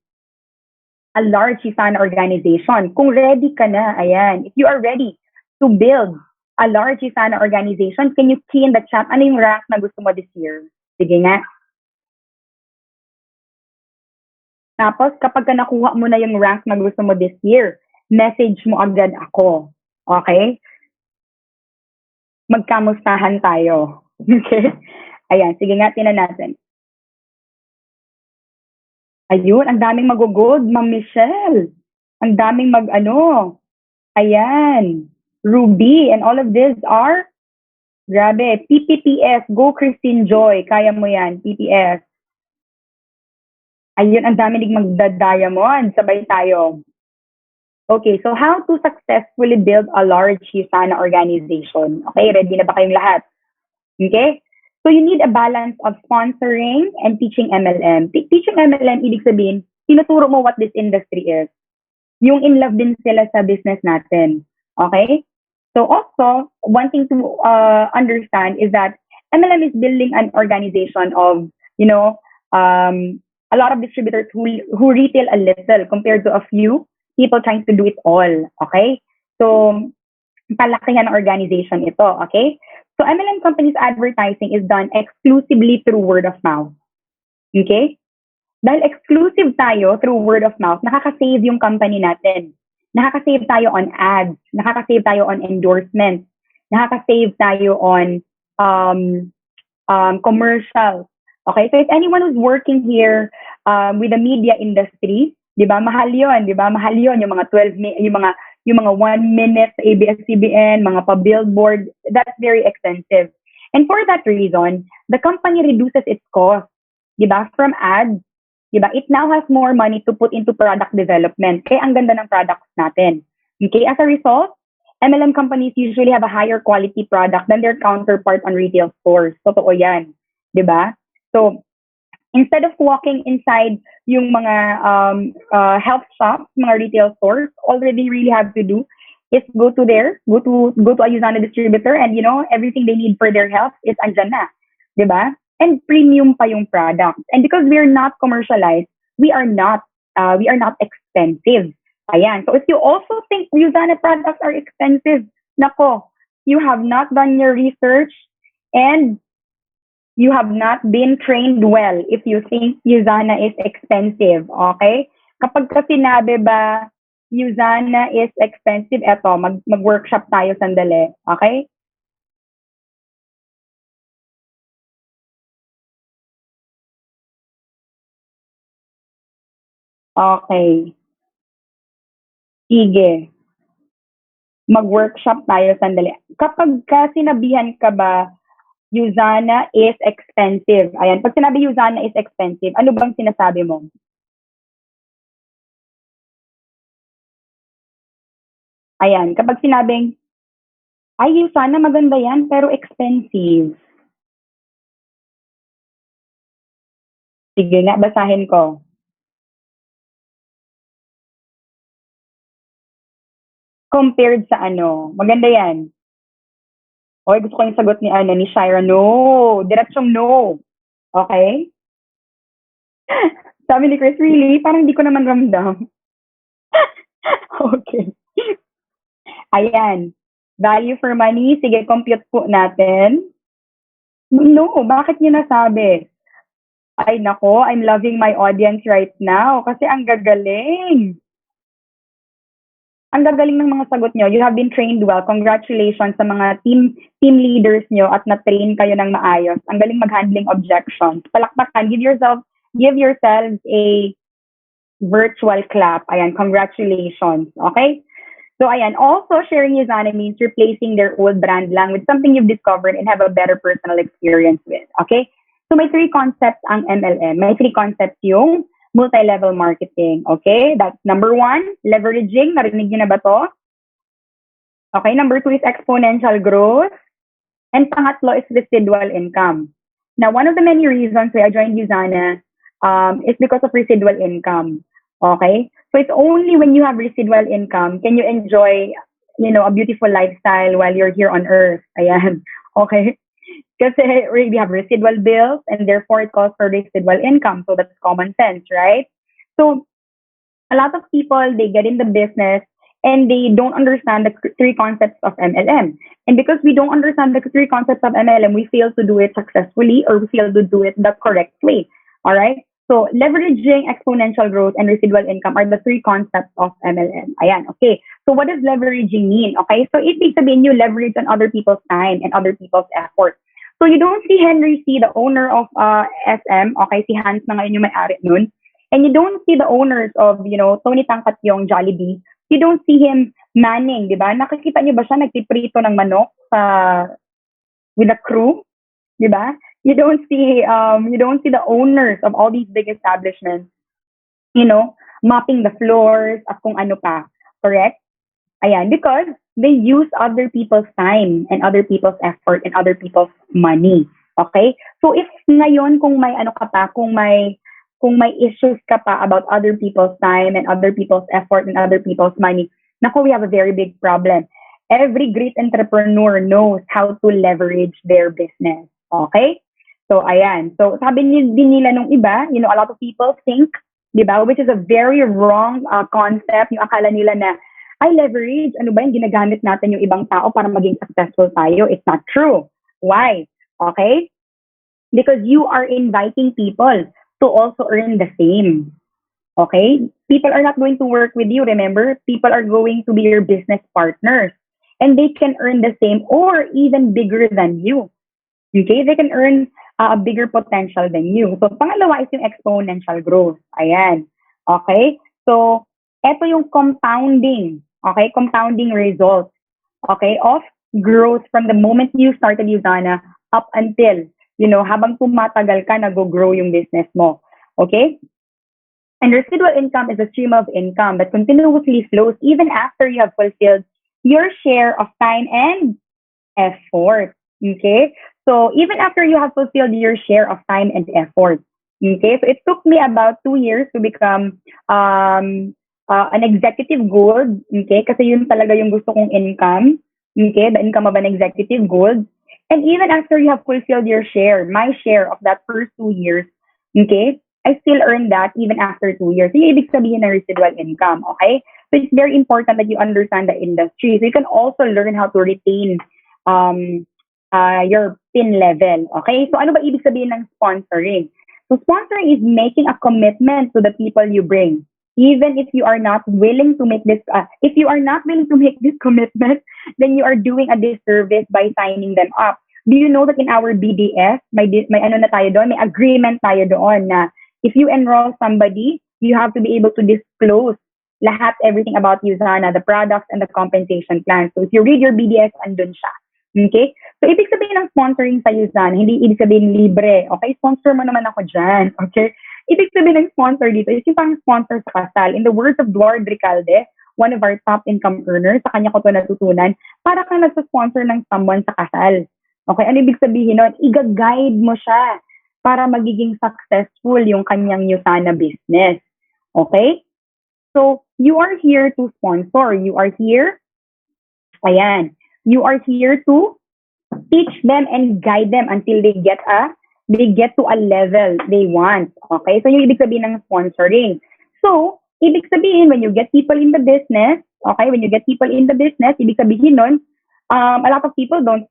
Speaker 2: a large Hisana organization. Kung ready ka na, ayan, if you are ready to build a large Hisana organization, can you key in the chat, ano yung rank na gusto mo this year? Sige nga. Tapos, kapag ka nakuha mo na yung rank na gusto mo this year, message mo agad ako. Okay? Magkamustahan tayo. Okay? Ayan, sige nga, tinan natin. Ayun, ang daming mag-good, Ma'am Michelle. Ang daming Ayan. Ruby, and all of these are, grabe, PPPS, go Christine Joy, kaya mo yan, PPS. Ayun, ang daming magda-diamond, sabay tayo. Okay, so how to successfully build a large Hisana organization? Okay, ready na ba kayong lahat? Okay? So you need a balance of sponsoring and teaching MLM. Teaching MLM, ibig sabihin, tinuturo mo what this industry is. Yung in love din sila sa business natin. Okay? So also, one thing to understand is that MLM is building an organization of, a lot of distributors who retail a little compared to a few people trying to do it all. Okay? So, palakihan ng organization ito. Okay? So, MLM companies advertising is done exclusively through word of mouth. Okay? Dahil exclusive tayo through word of mouth, nakaka-save yung company natin. Nakaka-save tayo on ads. Nakaka-save tayo on endorsements. Nakaka-save tayo on commercials. Okay? So, if anyone who's working here with the media industry, di ba, mahal yun, di ba? Mahal yun, yung mga 12, yung mga 1 minute ABS-CBN, mga pa-billboard, that's very expensive. And for that reason, the company reduces its cost, di ba, from ads. Di ba? It now has more money to put into product development. Kaya ang ganda ng products natin. Okay? As a result, MLM companies usually have a higher quality product than their counterpart on retail stores. Totoo yan. Di ba? So, instead of walking inside yung mga health shops, mga retail stores, all they really have to do is go to a Usana distributor, and everything they need for their health is andyan na, 'di ba? And premium pa yung product. And because we're not commercialized, we are not expensive. Ayan. So if you also think Usana products are expensive, nako, you have not done your research and you have not been trained well if you think Usana is expensive, okay? Kapag ka sinabi ba, Usana is expensive, eto, mag-workshop tayo sandali, okay? Okay. Sige. Mag-workshop tayo sandali. Kapag ka sinabihan ka ba, Usana is expensive. Ayan, pag sinabi Usana is expensive, ano bang sinasabi mo? Ayan, kapag sinabing, ay, Usana maganda yan, pero expensive. Sige nga, basahin ko. Compared sa ano? Maganda yan. Okay, gusto ko yung sagot ni Shira. No. Diretsyong no. Okay? Sabi ni Chris, really? Parang di ko naman ramdam. Okay. Ayan. Value for money. Sige, compute po natin. No, bakit niyo nasabi? Ay, nako, I'm loving my audience right now kasi ang gagaling. Ang gagaling ng mga sagot nyo. You have been trained well. Congratulations sa mga team leaders nyo at na-train kayo ng maayos. Ang galing mag-handling objections. Palakpakan. Give yourselves a virtual clap. Ayan, congratulations. Okay? So, ayan. Also, sharing Usana means replacing their old brand lang with something you've discovered and have a better personal experience with. Okay? So, may 3 concepts ang MLM. May 3 concepts yung multi-level marketing. Okay? That's number 1, leveraging. Narinig niyo na ba to? Okay, number 2 is exponential growth. And pangatlo is residual income. Now, one of the many reasons why I joined Usana is because of residual income. Okay? So it's only when you have residual income can you enjoy, a beautiful lifestyle while you're here on earth. Ayan. Okay? Kasi we have residual bills and therefore it calls for residual income. So that's common sense, right? So a lot of people, they get in the business and they don't understand the three concepts of MLM. And because we don't understand the three concepts of MLM, we fail to do it successfully, or we fail to do it the correct way. All right. So leveraging exponential growth and residual income are the three concepts of MLM. Ayan. Okay. So what does leveraging mean? Okay. So it means sabihin you leverage on other people's time and other people's effort. So you don't see Henry C, the owner of SM, okay, si Hans na ngayon yung may-ari nun, and you don't see the owners of, Tony Tangkat yung Jollibee, you don't see him manning, di ba? Nakikita niyo ba siya nagpiprito ng manok with a crew, di ba? You don't see the owners of all these big establishments, mopping the floors at kung ano pa. Correct? Ayan, because they use other people's time and other people's effort and other people's money. Okay? So if ngayon kung may ano ka pa, kung may issues ka pa about other people's time and other people's effort and other people's money, naku, we have a very big problem. Every great entrepreneur knows how to leverage their business. Okay? So, ayan. So, sabi din nila nung iba, a lot of people think, di ba, which is a very wrong concept. Yung akala nila na, ay, leverage, ano ba yung ginagamit natin yung ibang tao para maging successful tayo? It's not true. Why? Okay? Because you are inviting people to also earn the same. Okay? People are not going to work with you, remember? People are going to be your business partners. And they can earn the same or even bigger than you. Okay? They can earn a bigger potential than you. So, pangalawa is yung exponential growth. Ayan. Okay? So, eto yung compounding. Okay? Compounding results. Okay? Of growth from the moment you started Usana up until, habang tumatagal ka, nag-grow yung business mo. Okay? And residual income is a stream of income that continuously flows even after you have fulfilled your share of time and effort. Okay? So even after you have fulfilled your share of time and effort. Okay? So it took me about 2 years to become an executive gold. Okay? Kasi yun talaga yung gusto kong income. Okay? The income of an executive gold. And even after you have fulfilled your share, my share of that first 2 years, okay, I still earn that even after 2 years. So yung ibig sabihin ng residual income, okay? So it's very important that you understand the industry. So you can also learn how to retain your pin level, okay? So ano ba ibig sabihin ng sponsoring? So sponsoring is making a commitment to the people you bring. Even if you are not willing to make this, if you are not willing to make this commitment, then you are doing a disservice by signing them up. Do you know that in our BDS, may ano na tayo doon, may agreement tayo doon na if you enroll somebody, you have to be able to disclose everything about Usana, the products and the compensation plan. So if you read your BDS, andun siya. Okay? So ibig sabihin ng sponsoring sa Usana, hindi ibig sabihin libre. Okay? Sponsor mo naman ako dyan. Okay? Ibig sabihin ng sponsor dito is yung pang sponsor sa kasal. In the words of Duard Ricalde, one of our top income earners, sa kanya ko to natutunan, para kang nagsa-sponsor ng someone sa kasal. Okay? Ano ibig sabihin nun? Iga-guide mo siya para magiging successful yung kanyang Usana business. Okay? So, you are here to sponsor. You are here, you are here to teach them and guide them until they get to a level they want. Okay? So, yung ibig sabihin ng sponsoring. So, ibig sabihin, when you get people in the business, ibig sabihin nun, a lot of people don't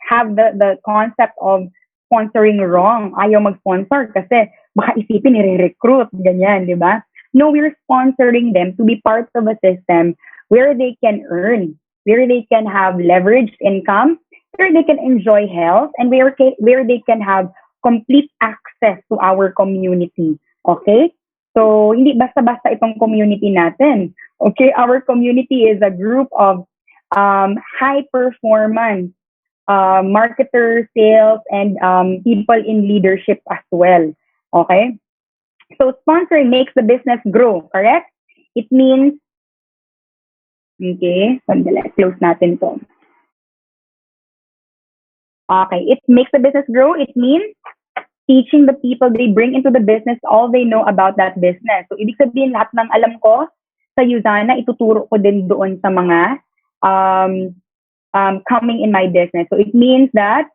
Speaker 2: have the concept of sponsoring wrong. Ayaw mag-sponsor kasi baka isipin nire-recruit, ganyan, di ba? No, we're sponsoring them to be part of a system where they can earn, where they can have leveraged income, where they can enjoy health, and where they can have complete access to our community. Okay? So, hindi basta-basta itong community natin. Okay? Our community is a group of high-performance marketers, sales, and people in leadership as well. Okay? So, sponsoring makes the business grow, correct? It means, okay, sandali, close natin to. Okay, it makes the business grow. It means teaching the people they bring into the business all they know about that business. So, ibig sabihin, lahat ng alam ko sa Usana, ituturo ko din doon sa mga coming in my business. So, it means that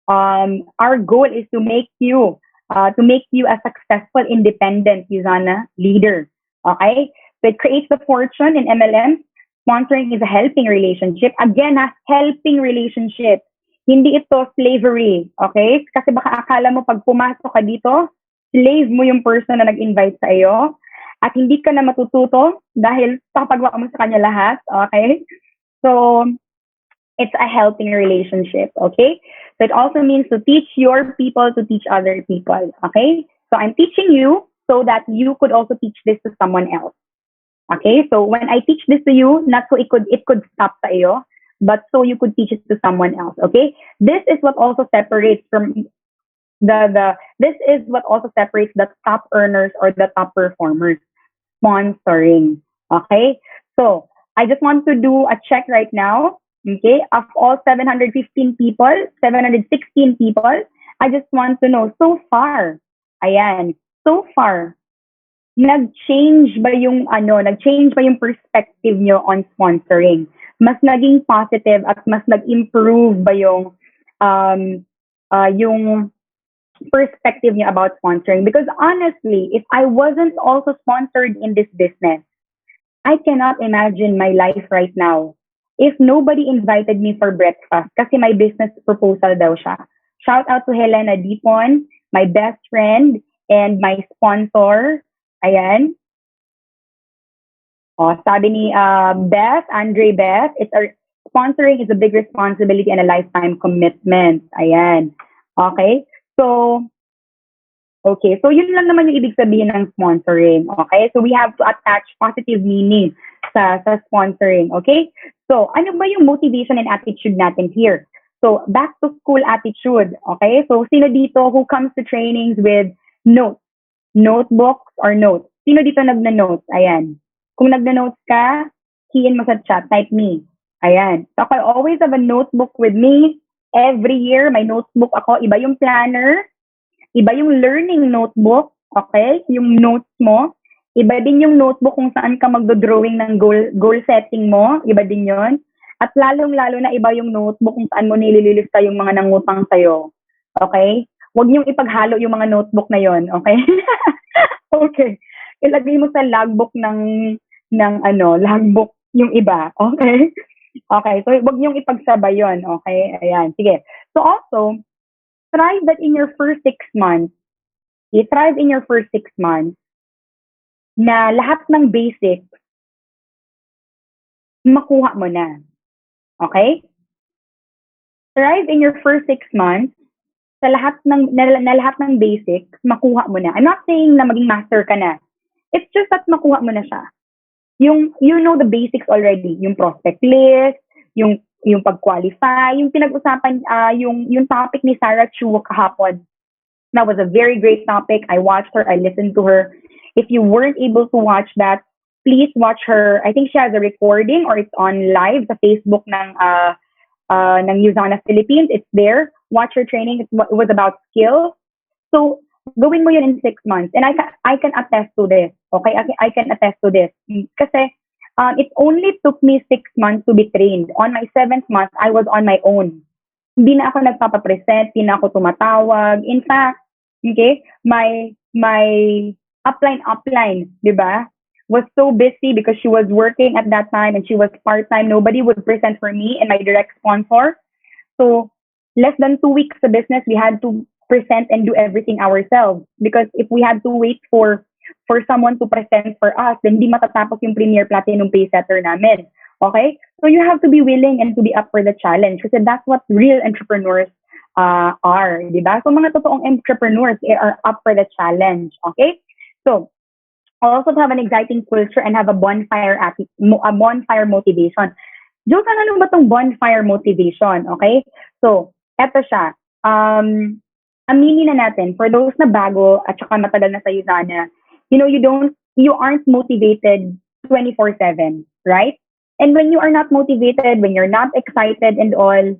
Speaker 2: our goal is to make you to make you a successful, independent, Yuzana, leader. Okay? So it creates the fortune in MLM. Sponsoring is a helping relationship. Again, a helping relationship. Hindi ito slavery. Okay? Kasi baka akala mo pag pumasok ka dito, slave mo yung person na nag-invite sa iyo at hindi ka na matututo dahil papagawa mo sa kanya lahat. Okay? So, it's a helping relationship. Okay? So it also means to teach your people to teach other people. Okay? So I'm teaching you so that you could also teach this to someone else. Okay? So when I teach this to you, not so it could stop sa iyo, but so you could teach it to someone else. Okay? This is what also separates from this is what also separates the top earners or the top performers. Sponsoring. Okay? So I just want to do a check right now. Okay, of all 716 people, I just want to know, so far, so far, nag-change ba yung perspective nyo on sponsoring? Mas naging positive at mas nag-improve ba yung perspective nyo about sponsoring? Because honestly, if I wasn't also sponsored in this business, I cannot imagine my life right now if nobody invited me for breakfast kasi my business proposal daw siya. Shout out to Helena Dipon, my best friend and my sponsor. Ayan. Sabi ni Andre Beth, sponsoring is a big responsibility and a lifetime commitment. Ayan. Okay? So yun lang naman yung ibig sabihin ng sponsoring. Okay? So we have to attach positive meaning sa sponsoring. Okay? So, ano ba yung motivation and attitude natin here? So, back to school attitude. Okay? So, sino dito who comes to trainings with notes? Notebooks or notes? Sino dito nagna-notes? Ayan. Kung nagna-notes ka, key-in mo sa chat, type me. Ayan. So, I always have a notebook with me. Every year, may notebook ako. Iba yung planner. Iba yung learning notebook. Okay? Yung notes mo. Iba din yung notebook kung saan ka magdo-drawing ng goal setting mo. Iba din yon. At lalong-lalo na iba yung notebook kung saan mo nililista yung mga nangutang sa'yo. Okay? Huwag niyong ipaghalo yung mga notebook na yon. Okay? Okay. Ilagay mo sa logbook ng logbook yung iba. Okay? Okay. So, huwag niyong ipagsabay yon. Okay? Ayan. Sige. So, also, thrive that in your first 6 months. Thrive in your first 6 months na lahat ng basics makuha mo na. Okay? Thrive in your first 6 months sa lahat ng basics makuha mo na. I'm not saying na maging master ka na. It's just that makuha mo na siya. You know the basics already, yung prospect list, yung pag-qualify, yung pinag-usapan yung topic ni Sarah Chu kahapon. That was a very great topic. I watched her, I listened to her. If you weren't able to watch that, please watch her. I think she has a recording or it's on live sa Facebook ng Yuzana Philippines. It's there. Watch her training. It was about skills. So, gawin mo yun in 6 months. And I can attest to this. Okay? I can attest to this. Kasi it only took me 6 months to be trained. On my 7th month, I was on my own. Hindi na ako nagpapapresent, hindi na ako tumatawag. In fact, okay, my upline, di ba, was so busy because she was working at that time and she was part-time. Nobody would present for me and my direct sponsor. So, less than 2 weeks sa business, we had to present and do everything ourselves. Because if we had to wait for someone to present for us, then hindi matatapos yung Premier Platinum Pay Setter namin. Okay? So, you have to be willing and to be up for the challenge because that's what real entrepreneurs are. Di ba? So, mga totoong entrepreneurs are up for the challenge. Okay? So, also to have an exciting culture and have a bonfire motivation. Joke, ano ba tong bonfire motivation? Okay? So, eto siya. Aminin na natin, for those na bago at saka matagal na sa Yuzana, you aren't motivated 24/7, right? And when you are not motivated, when you're not excited and all,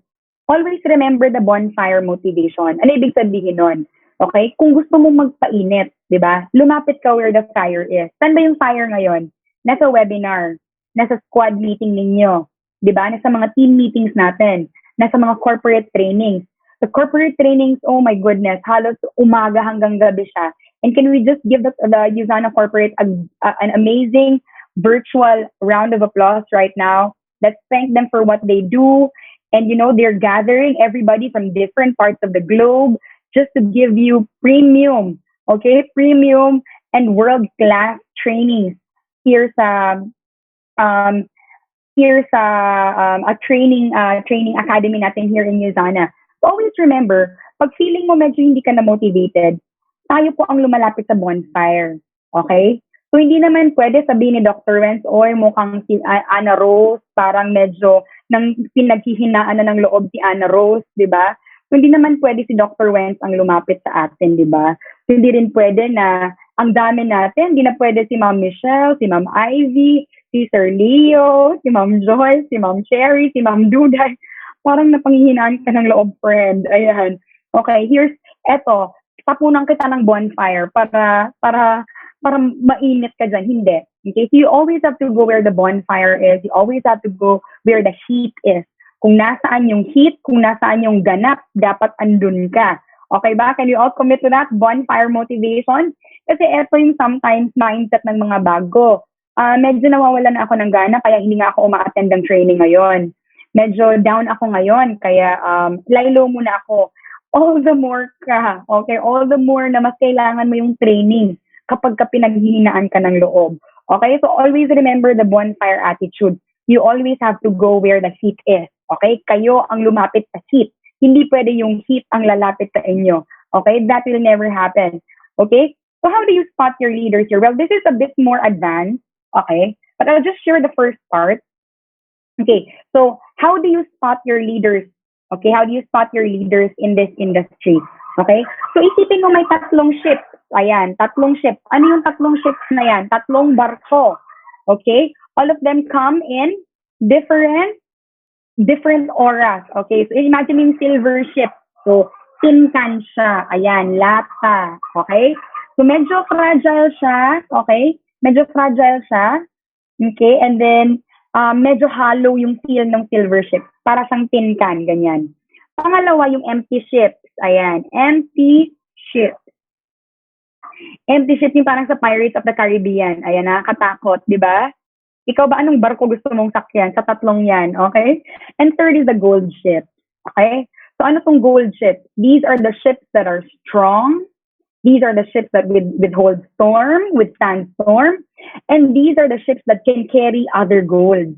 Speaker 2: always remember the bonfire motivation. Ano ibig sabihin nun? Okay? Kung gusto mong magpainit, di ba? Lumapit ka where the fire is. Saan ba yung fire ngayon? Nasa webinar, nasa squad meeting ninyo, di ba? Nasa mga team meetings natin, nasa mga corporate trainings. The corporate trainings, oh my goodness, halos umaga hanggang gabi siya. And can we just give the Usana Corporate an amazing virtual round of applause right now? Let's thank them for what they do. And they're gathering everybody from different parts of the globe just to give you premium, okay, premium and world class trainings here sa um, a training academy natin here in Usana. So always remember, pag feeling mo medyo hindi ka na motivated, tayo po ang lumalapit sa bonfire. Okay? So hindi naman pwede sabihin ni Dr. Wenz, oy mukhang si Ana Rose, parang medyo nang pinaghihinaan na ng loob si Ana Rose, di ba? So hindi naman pwede si Dr. Wenz ang lumapit sa atin, di ba? So hindi rin pwede na ang dami natin, hindi na pwede si Ma'am Michelle, si Ma'am Ivy, si Sir Leo, si Ma'am Joyce, si Ma'am Cherry, si Ma'am Duday. Parang napanghihinaan ka ng loob, friend. Ayan. Okay, tapunan kita ng bonfire para mainit ka dyan. Hindi. Okay, so you always have to go where the bonfire is. You always have to go where the heat is. Kung nasaan yung heat, kung nasaan yung ganap, dapat andun ka. Okay ba? Can you all commit to that? Bonfire motivation? Kasi ito yung sometimes mindset ng mga bago. Medyo nawawala na ako ng gana, kaya hindi nga ako uma-attend ng training ngayon. Medyo down ako ngayon, kaya laylo muna ako. All the more ka, okay? All the more na mas kailangan mo yung training kapag ka pinaghihinaan ka ng loob. Okay? So always remember the bonfire attitude. You always have to go where the heat is. Okay? Kayo ang lumapit sa heat. Hindi pwede yung heat ang lalapit sa inyo. Okay? That will never happen. Okay? So how do you spot your leaders here? Well, this is a bit more advanced. Okay? But I'll just share the first part. Okay. So how do you spot your leaders? Okay? How do you spot your leaders in this industry? Okay? So isipin mo may tatlong ships. Ayan, tatlong ships. Ano yung tatlong ships na yan? Tatlong barko. Okay? All of them come in different auras. Okay? So imagine yung silver ship. So tin can siya. Ayan, lata. Okay? So medyo fragile siya. Okay? Medyo fragile siya. Okay? And then medyo hollow yung seal ng silver ship. Para siyang tin can, ganyan. Pangalawa, yung empty ships. Ayan, empty ship. Empty ship yung parang sa Pirates of the Caribbean. Ayan, nakakatakot, di ba? Ikaw ba, anong barko gusto mong sakyan? Sa tatlong yan, okay? And third is the gold ship. Okay? So ano tong gold ship? These are the ships that are strong. These are the ships that withstand storm. And these are the ships that can carry other gold.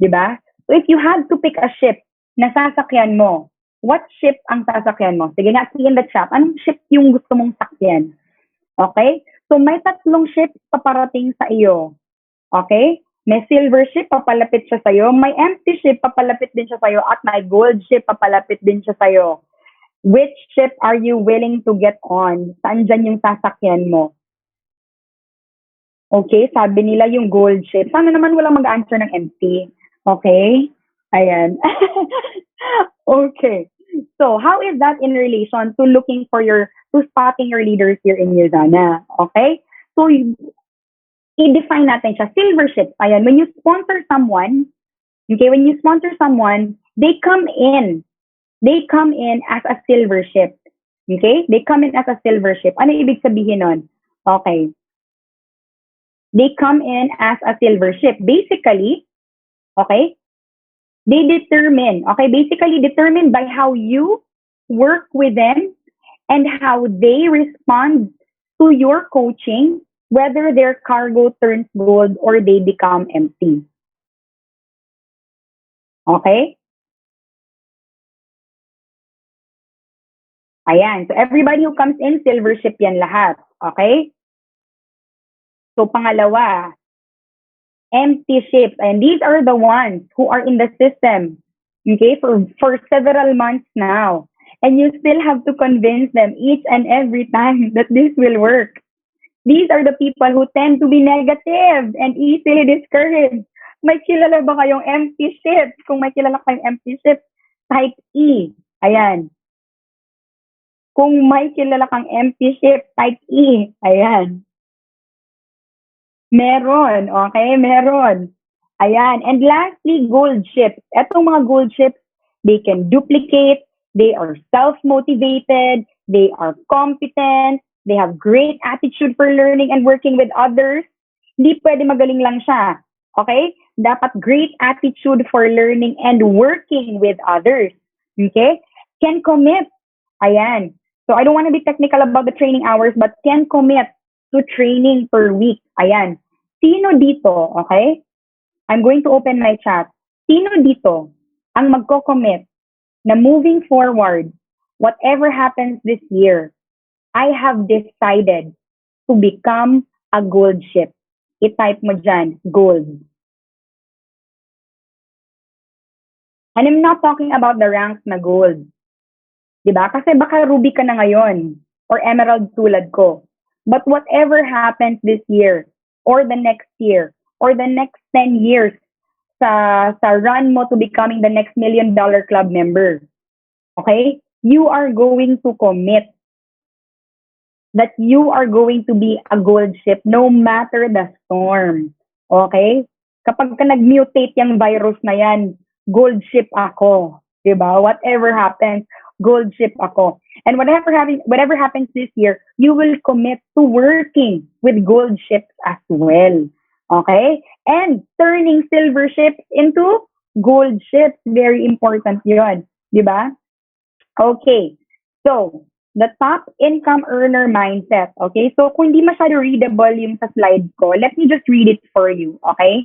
Speaker 2: Diba? So if you had to pick a ship na sasakyan mo, what ship ang sasakyan mo? Sige nga, see in the chat. Anong ship yung gusto mong sakyan? Okay? So may tatlong ships paparating sa iyo. Okay? May silver ship, papalapit siya sa'yo. May empty ship, papalapit din siya sa'yo. At may gold ship, papalapit din siya sa'yo. Which ship are you willing to get on? Saan dyan yung sasakyan mo? Okay, sabi nila yung gold ship. Sana naman walang mag-answer ng empty. Okay? Ayan. Okay. So, how is that in relation to spotting your leaders here in Usana? Okay? So, i-define natin siya. Silver ship. Ayan, when you sponsor someone, they come in as a silver ship. Okay? They come in as a silver ship. Ano ibig sabihin nun? Okay. They come in as a silver ship. Basically, okay, they determine by how you work with them and how they respond to your coaching, whether their cargo turns gold or they become empty. Okay? Ayan. So everybody who comes in, silver ship yan lahat. Okay? So pangalawa, empty ships. And these are the ones who are in the system, okay, for several months now. And you still have to convince them each and every time that this will work. These are the people who tend to be negative and easily discouraged. May kilala ba kayong empty ships? Kung may kilala kayong empty ships, type E. Ayan. Kung may kilala kang empty ship, type E. Ayan. Meron. Okay? Meron. Ayan. And lastly, gold ships. Etong mga gold ships, they can duplicate, they are self-motivated, they are competent, they have great attitude for learning and working with others. Hindi pwede magaling lang siya. Okay? Dapat great attitude for learning and working with others. Okay? Can commit. Ayan. So I don't want to be technical about the training hours, but can commit to training per week. Ayan. Sino dito, okay? I'm going to open my chat. Sino dito ang magko-commit na moving forward, whatever happens this year, I have decided to become a gold ship. I-type mo dyan, gold. And I'm not talking about the ranks na gold. Diba? Kasi baka ruby ka na ngayon or emerald tulad ko. But whatever happens this year or the next year or the next 10 years sa run mo to becoming the next $1 million club member, okay? You are going to commit that you are going to be a gold ship no matter the storm. Okay? Kapag ka nag-mutate yung virus na yan, gold ship ako. Diba? Whatever happens, gold ship ako. And whatever happens this year, you will commit to working with gold ships as well. Okay? And turning silver ships into gold ships. Very important yun. Diba? Okay. So, the top income earner mindset. Okay? So, kung hindi masyado readable yung sa slide ko, let me just read it for you. Okay?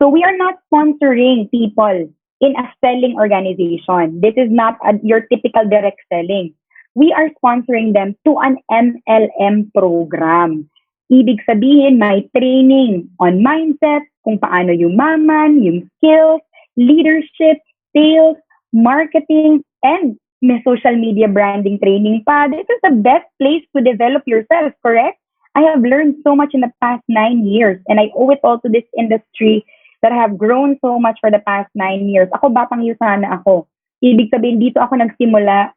Speaker 2: So, we are not sponsoring people in a selling organization. This is not your typical direct selling. We are sponsoring them to an MLM program. Ibig sabihin, may training on mindset, kung paano yumaman, yung skills, leadership, sales, marketing, and may social media branding training pa. This is the best place to develop yourself, correct? I have learned so much in the past 9 years, and I owe it all to this industry that I have grown so much for the past 9 years. Ako, batang Yusana ako. Ibig sabihin, dito ako nagsimula.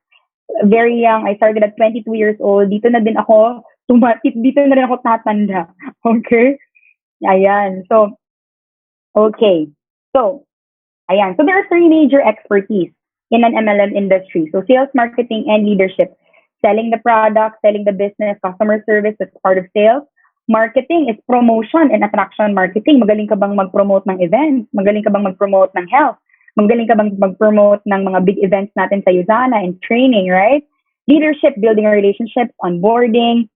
Speaker 2: Very young. I started at 22 years old. Dito na din ako dito na rin ako tatanda. Okay? Ayan. So, okay. So, ayan. So, there are 3 major expertise in an MLM industry. So, sales, marketing, and leadership. Selling the product, selling the business, customer service, that's part of sales. Marketing is promotion and attraction marketing. Magaling ka bang mag-promote ng events? Magaling ka bang mag-promote ng health? Magaling ka bang mag-promote ng mga big events natin sa Usana and training, right? Leadership, building relationships, onboarding,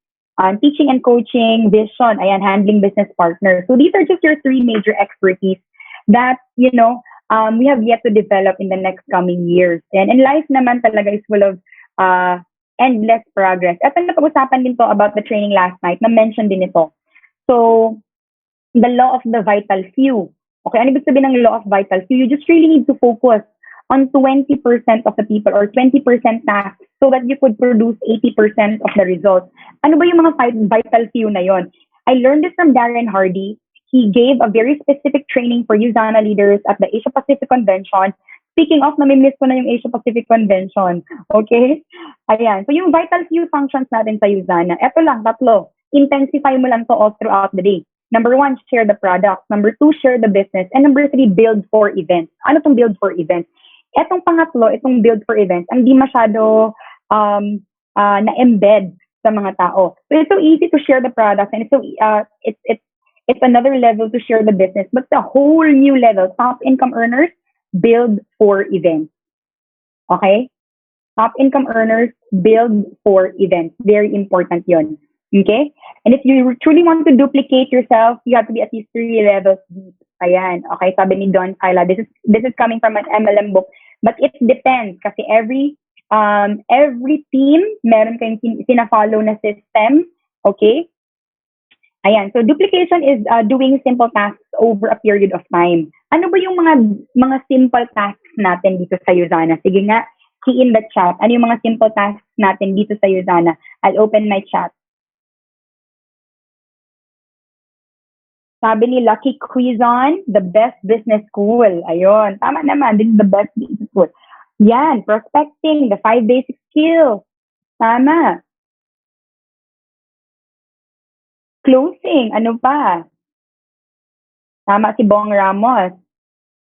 Speaker 2: teaching and coaching, vision, ayan, handling business partners. So these are just your 3 major expertise that, we have yet to develop in the next coming years. And life naman talaga is full of endless progress. At napag-usapan din to about the training last night, na-mention din ito. So, the law of the vital few. Okay, ano ibig sabihin ng law of vital few? You just really need to focus on 20% of the people or 20% tasks so that you could produce 80% of the results. Ano ba yung mga vital few na yon? I learned this from Darren Hardy. He gave a very specific training for Usana leaders at the Asia Pacific Convention. Speaking of, nami-miss ko na yung Asia Pacific Convention. Okay? Ayan. So, yung vital few functions natin sa Usana, eto lang, 3. Intensify mo lang to all throughout the day. Number 1, share the product. Number 2, share the business. And number 3, build for events. Ano tong build for events? Etong pangatlo, itong build for events, ang di masyado na-embed sa mga tao. So, it's so easy to share the product and it's another level to share the business. But the whole new level, top income earners, build for events. Okay? Top income earners, build for events. Very important yon. Okay? And if you truly want to duplicate yourself, you have to be at least 3 levels deep. Ayan. Okay? Sabi ni Don Kyla, this is coming from an MLM book. But it depends kasi every team, meron kayong sina-follow na system. Okay? Ayan. So, duplication is doing simple tasks over a period of time. Ano ba yung mga simple tasks natin dito sa Usana? Sige nga, key in the chat. Ano yung mga simple tasks natin dito sa Usana? I'll open my chat. Sabi ni Lucky Quizon, the best business school. Ayun. Tama naman. This is the best business school. Yan. Prospecting, the 5 basic skills. Tama. Closing. Ano pa? Tama si Bong Ramos.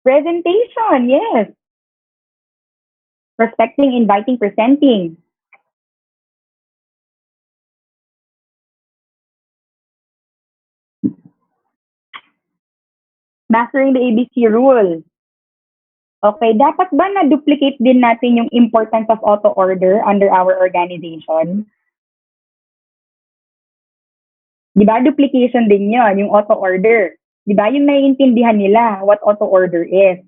Speaker 2: Presentation. Yes. prospecting, inviting, presenting. Mastering the ABC rule. Okay, dapat ba na-duplicate din natin yung importance of auto-order under our organization? Di ba? Duplication din yun, yung auto-order. Di ba? Yung naiintindihan nila what auto-order is.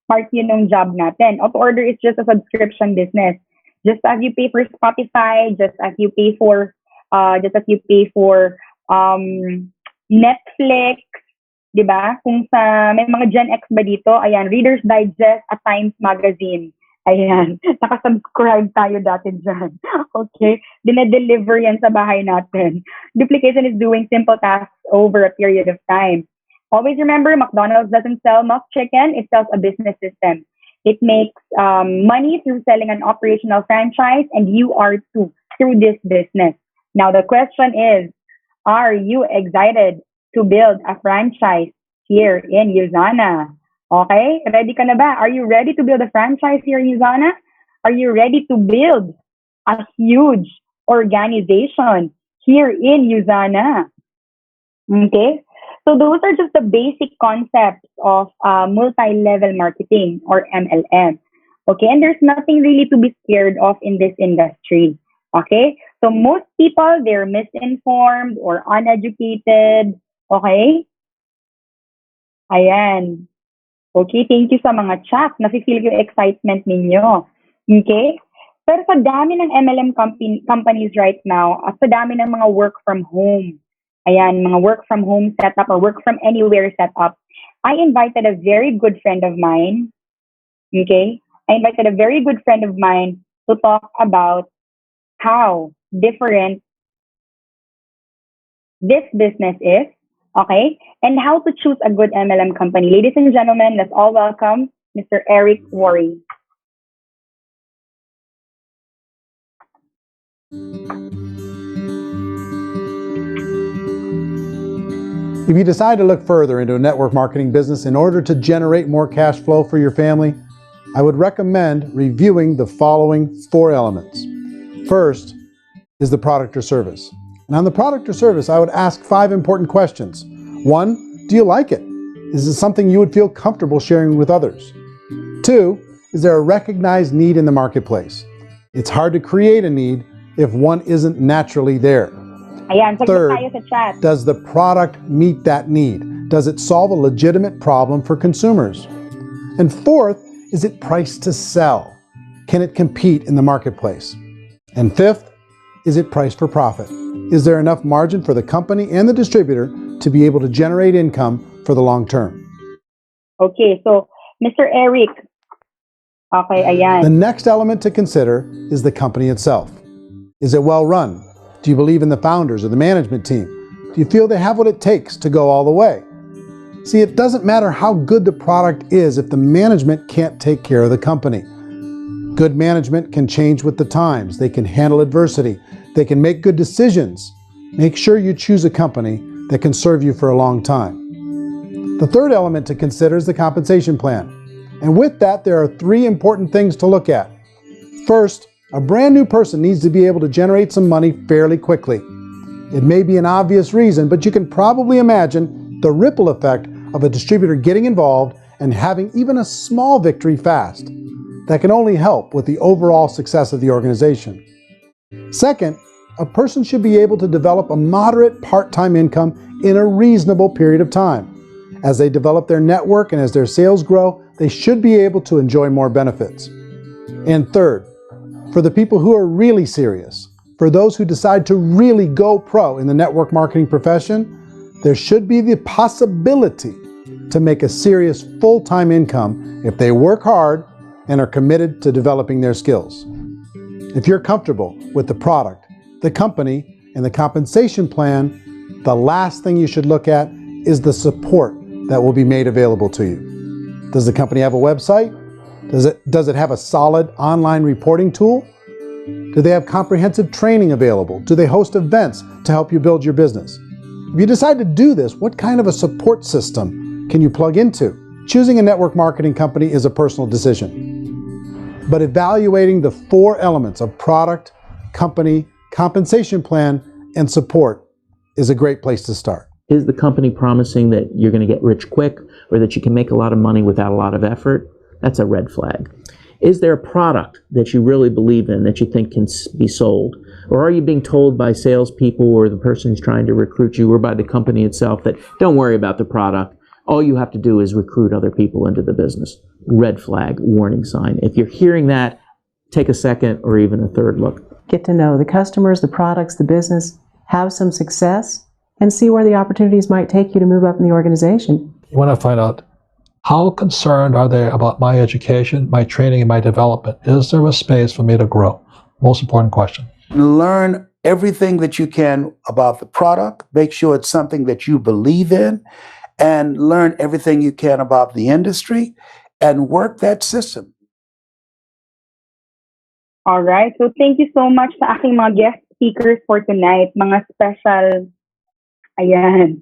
Speaker 2: Part yun ng job natin. Auto-order is just a subscription business. Just as you pay for Spotify, just as you pay for Netflix, di ba? Kung sa, may mga Gen X ba dito, ayan, Reader's Digest at Times Magazine. Ayan, nakasubscribe tayo dati dyan. Okay? Dinedeliver yan sa bahay natin. Duplication is doing simple tasks over a period of time. Always remember, McDonald's doesn't sell mock chicken, it sells a business system. It makes money through selling an operational franchise, and you are too, through this business. Now, the question is, are you excited to build a franchise here in Usana? Okay? Ready ka na ba? Are you ready to build a franchise here in Usana? Are you ready to build a huge organization here in Usana? Okay? So those are just the basic concepts of multi-level marketing or MLM. Okay? And there's nothing really to be scared of in this industry. Okay? So most people, they're misinformed or uneducated. Okay? Ayan. Okay, thank you sa mga chat. Nafe-feel ko yung excitement ninyo. Okay? Pero sa dami ng MLM companies right now, at sa dami ng mga work from home, ayan, mga work from home setup or work from anywhere setup, I invited a very good friend of mine, okay? I invited a very good friend of mine to talk about how different this business is, okay? And how to choose a good MLM company. Ladies and gentlemen, let's all welcome Mr. Eric Worry.
Speaker 3: If you decide to look further into a network marketing business in order to generate more cash flow for your family, I would recommend reviewing the following 4 elements. First is the product or service. And on the product or service, I would ask 5 important questions. 1, do you like it? Is it something you would feel comfortable sharing with others? 2, is there a recognized need in the marketplace? It's hard to create a need if one isn't naturally there.
Speaker 2: Ayan,
Speaker 3: Third,
Speaker 2: tayo sa chat.
Speaker 3: does the product meet that need? Does it solve a legitimate problem for consumers? And fourth, is it priced to sell? Can it compete in the marketplace? And fifth, is it priced for profit? Is there enough margin for the company and the distributor to be able to generate income for the long term?
Speaker 2: Okay, so Mr. Eric. Okay, ayan.
Speaker 3: The next element to consider is the company itself. Is it well run? Do you believe in the founders or the management team? Do you feel they have what it takes to go all the way? See, it doesn't matter how good the product is if the management can't take care of the company. Good management can change with the times. They can handle adversity. They can make good decisions. Make sure you choose a company that can serve you for a long time. The third element to consider is the compensation plan. And with that, there are 3 important things to look at. First, a brand new person needs to be able to generate some money fairly quickly. It may be an obvious reason, but you can probably imagine the ripple effect of a distributor getting involved and having even a small victory fast. That can only help with the overall success of the organization. Second, a person should be able to develop a moderate part-time income in a reasonable period of time. As they develop their network and as their sales grow, they should be able to enjoy more benefits. And third, for the people who are really serious, for those who decide to really go pro in the network marketing profession, there should be the possibility to make a serious full-time income if they work hard and are committed to developing their skills. If you're comfortable with the product, the company, and the compensation plan, the last thing you should look at is the support that will be made available to you. Does the company have a website? Does it have a solid online reporting tool? Do they have comprehensive training available? Do they host events to help you build your business? If you decide to do this, what kind of a support system can you plug into? Choosing a network marketing company is a personal decision. but evaluating the 4 elements of product, company, compensation plan, and support is a great place to start.
Speaker 4: Is the company promising that you're going to get rich quick or that you can make a lot of money without a lot of effort? That's a red flag. Is there a product that you really believe in that you think can be sold? Or are you being told by salespeople or the person who's trying to recruit you or by the company itself that don't worry about the product, all you have to do is recruit other people into the business? Red flag, warning sign. If you're hearing that, take a second or even a third look.
Speaker 5: Get to know the customers, the products, the business, have some success, and see where the opportunities might take you to move up in the organization.
Speaker 6: You want to find out how concerned are they about my education, my training, and my development? Is there a space for me to grow? Most important question.
Speaker 7: Learn everything that you can about the product. Make sure it's something that you believe in, and learn everything you can about the industry and work that system.
Speaker 2: All right. So thank you so much sa aking mga guest speakers for tonight. Mga special, ayan,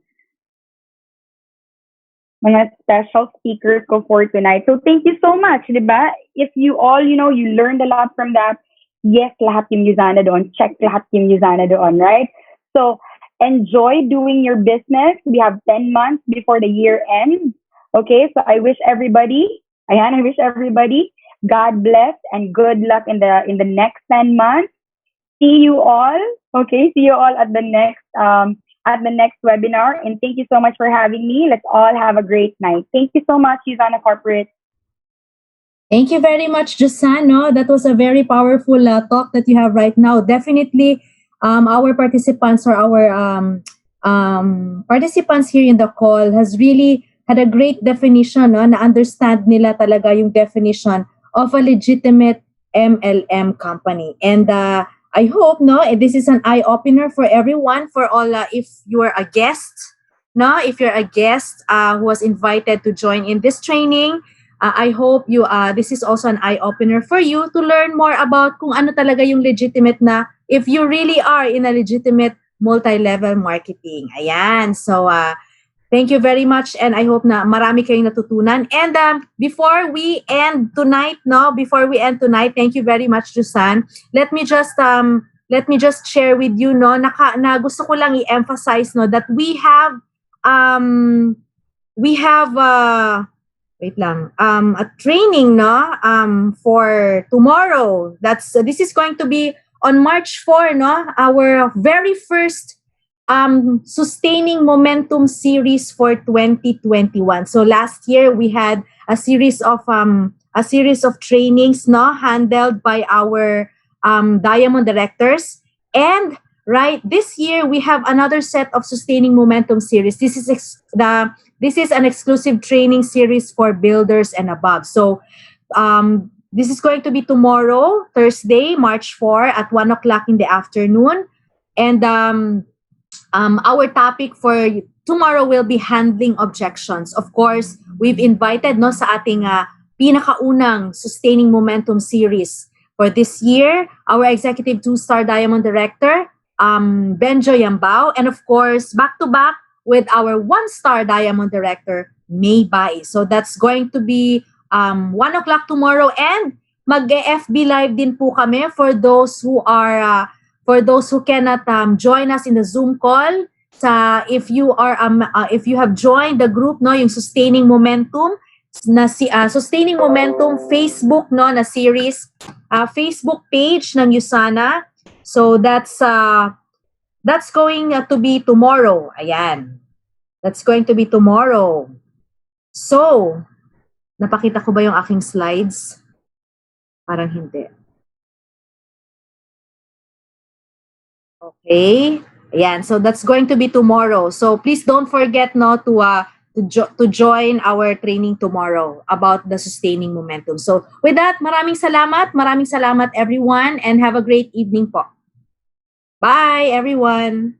Speaker 2: mga special speakers ko for tonight. So thank you so much, di ba? If you all, you learned a lot from that, yes, lahat yung Yuzana doon. Check lahat yung Yuzana doon, right? So enjoy doing your business. We have 10 months before the year ends. Okay, so I wish everybody, God bless and good luck in the next 10 months. See you all. Okay, see you all at the next webinar. And thank you so much for having me. Let's all have a great night. Thank you so much, Yuzana Corporate.
Speaker 1: Thank you very much, Josan. No, that was a very powerful talk that you have right now. Definitely, our participants or our participants here in the call has really had a great definition, no, na understand nila talaga yung definition of a legitimate MLM company. And I hope, no, this is an eye-opener for everyone, for all, if you're a guest, no, if you're a guest who was invited to join in this training, I hope you, this is also an eye-opener for you to learn more about kung ano talaga yung legitimate na, if you really are in a legitimate multi-level marketing. Ayan, so thank you very much, and I hope na marami kayong natutunan. And before we end tonight, thank you very much, Josan. Let me just share with you, no, na gusto ko lang i-emphasize, no, that we have a training, no, for tomorrow. This is going to be on March 4, no, our very first sustaining momentum series for 2021. So last year we had a series of trainings, no, handled by our Diamond directors, and right this year we have another set of sustaining momentum series. This is an exclusive training series for builders and above. So this is going to be tomorrow, Thursday, March 4 at 1 o'clock in the afternoon, and our topic for tomorrow will be handling objections. Of course, we've invited, no, sa ating pinakaunang sustaining momentum series for this year, our executive 2-star Diamond Director, Benjo Yambao, and of course, back-to-back with our 1-star Diamond Director, May Bai. So that's going to be 1 o'clock tomorrow, and mag-FB Live din po kami for those who are for those who cannot join us in the Zoom call. If you have joined the group, no, yung Sustaining Momentum na Sustaining Momentum Facebook, no, na series, Facebook page ng Yuzana. So that's going to be tomorrow. Ayan. That's going to be tomorrow. So, napakita ko ba yung aking slides? Parang hindi. Okay. Ayan. So that's going to be tomorrow. So please don't forget, no, to join our training tomorrow about the sustaining momentum. So with that, maraming salamat everyone, and have a great evening po. Bye everyone.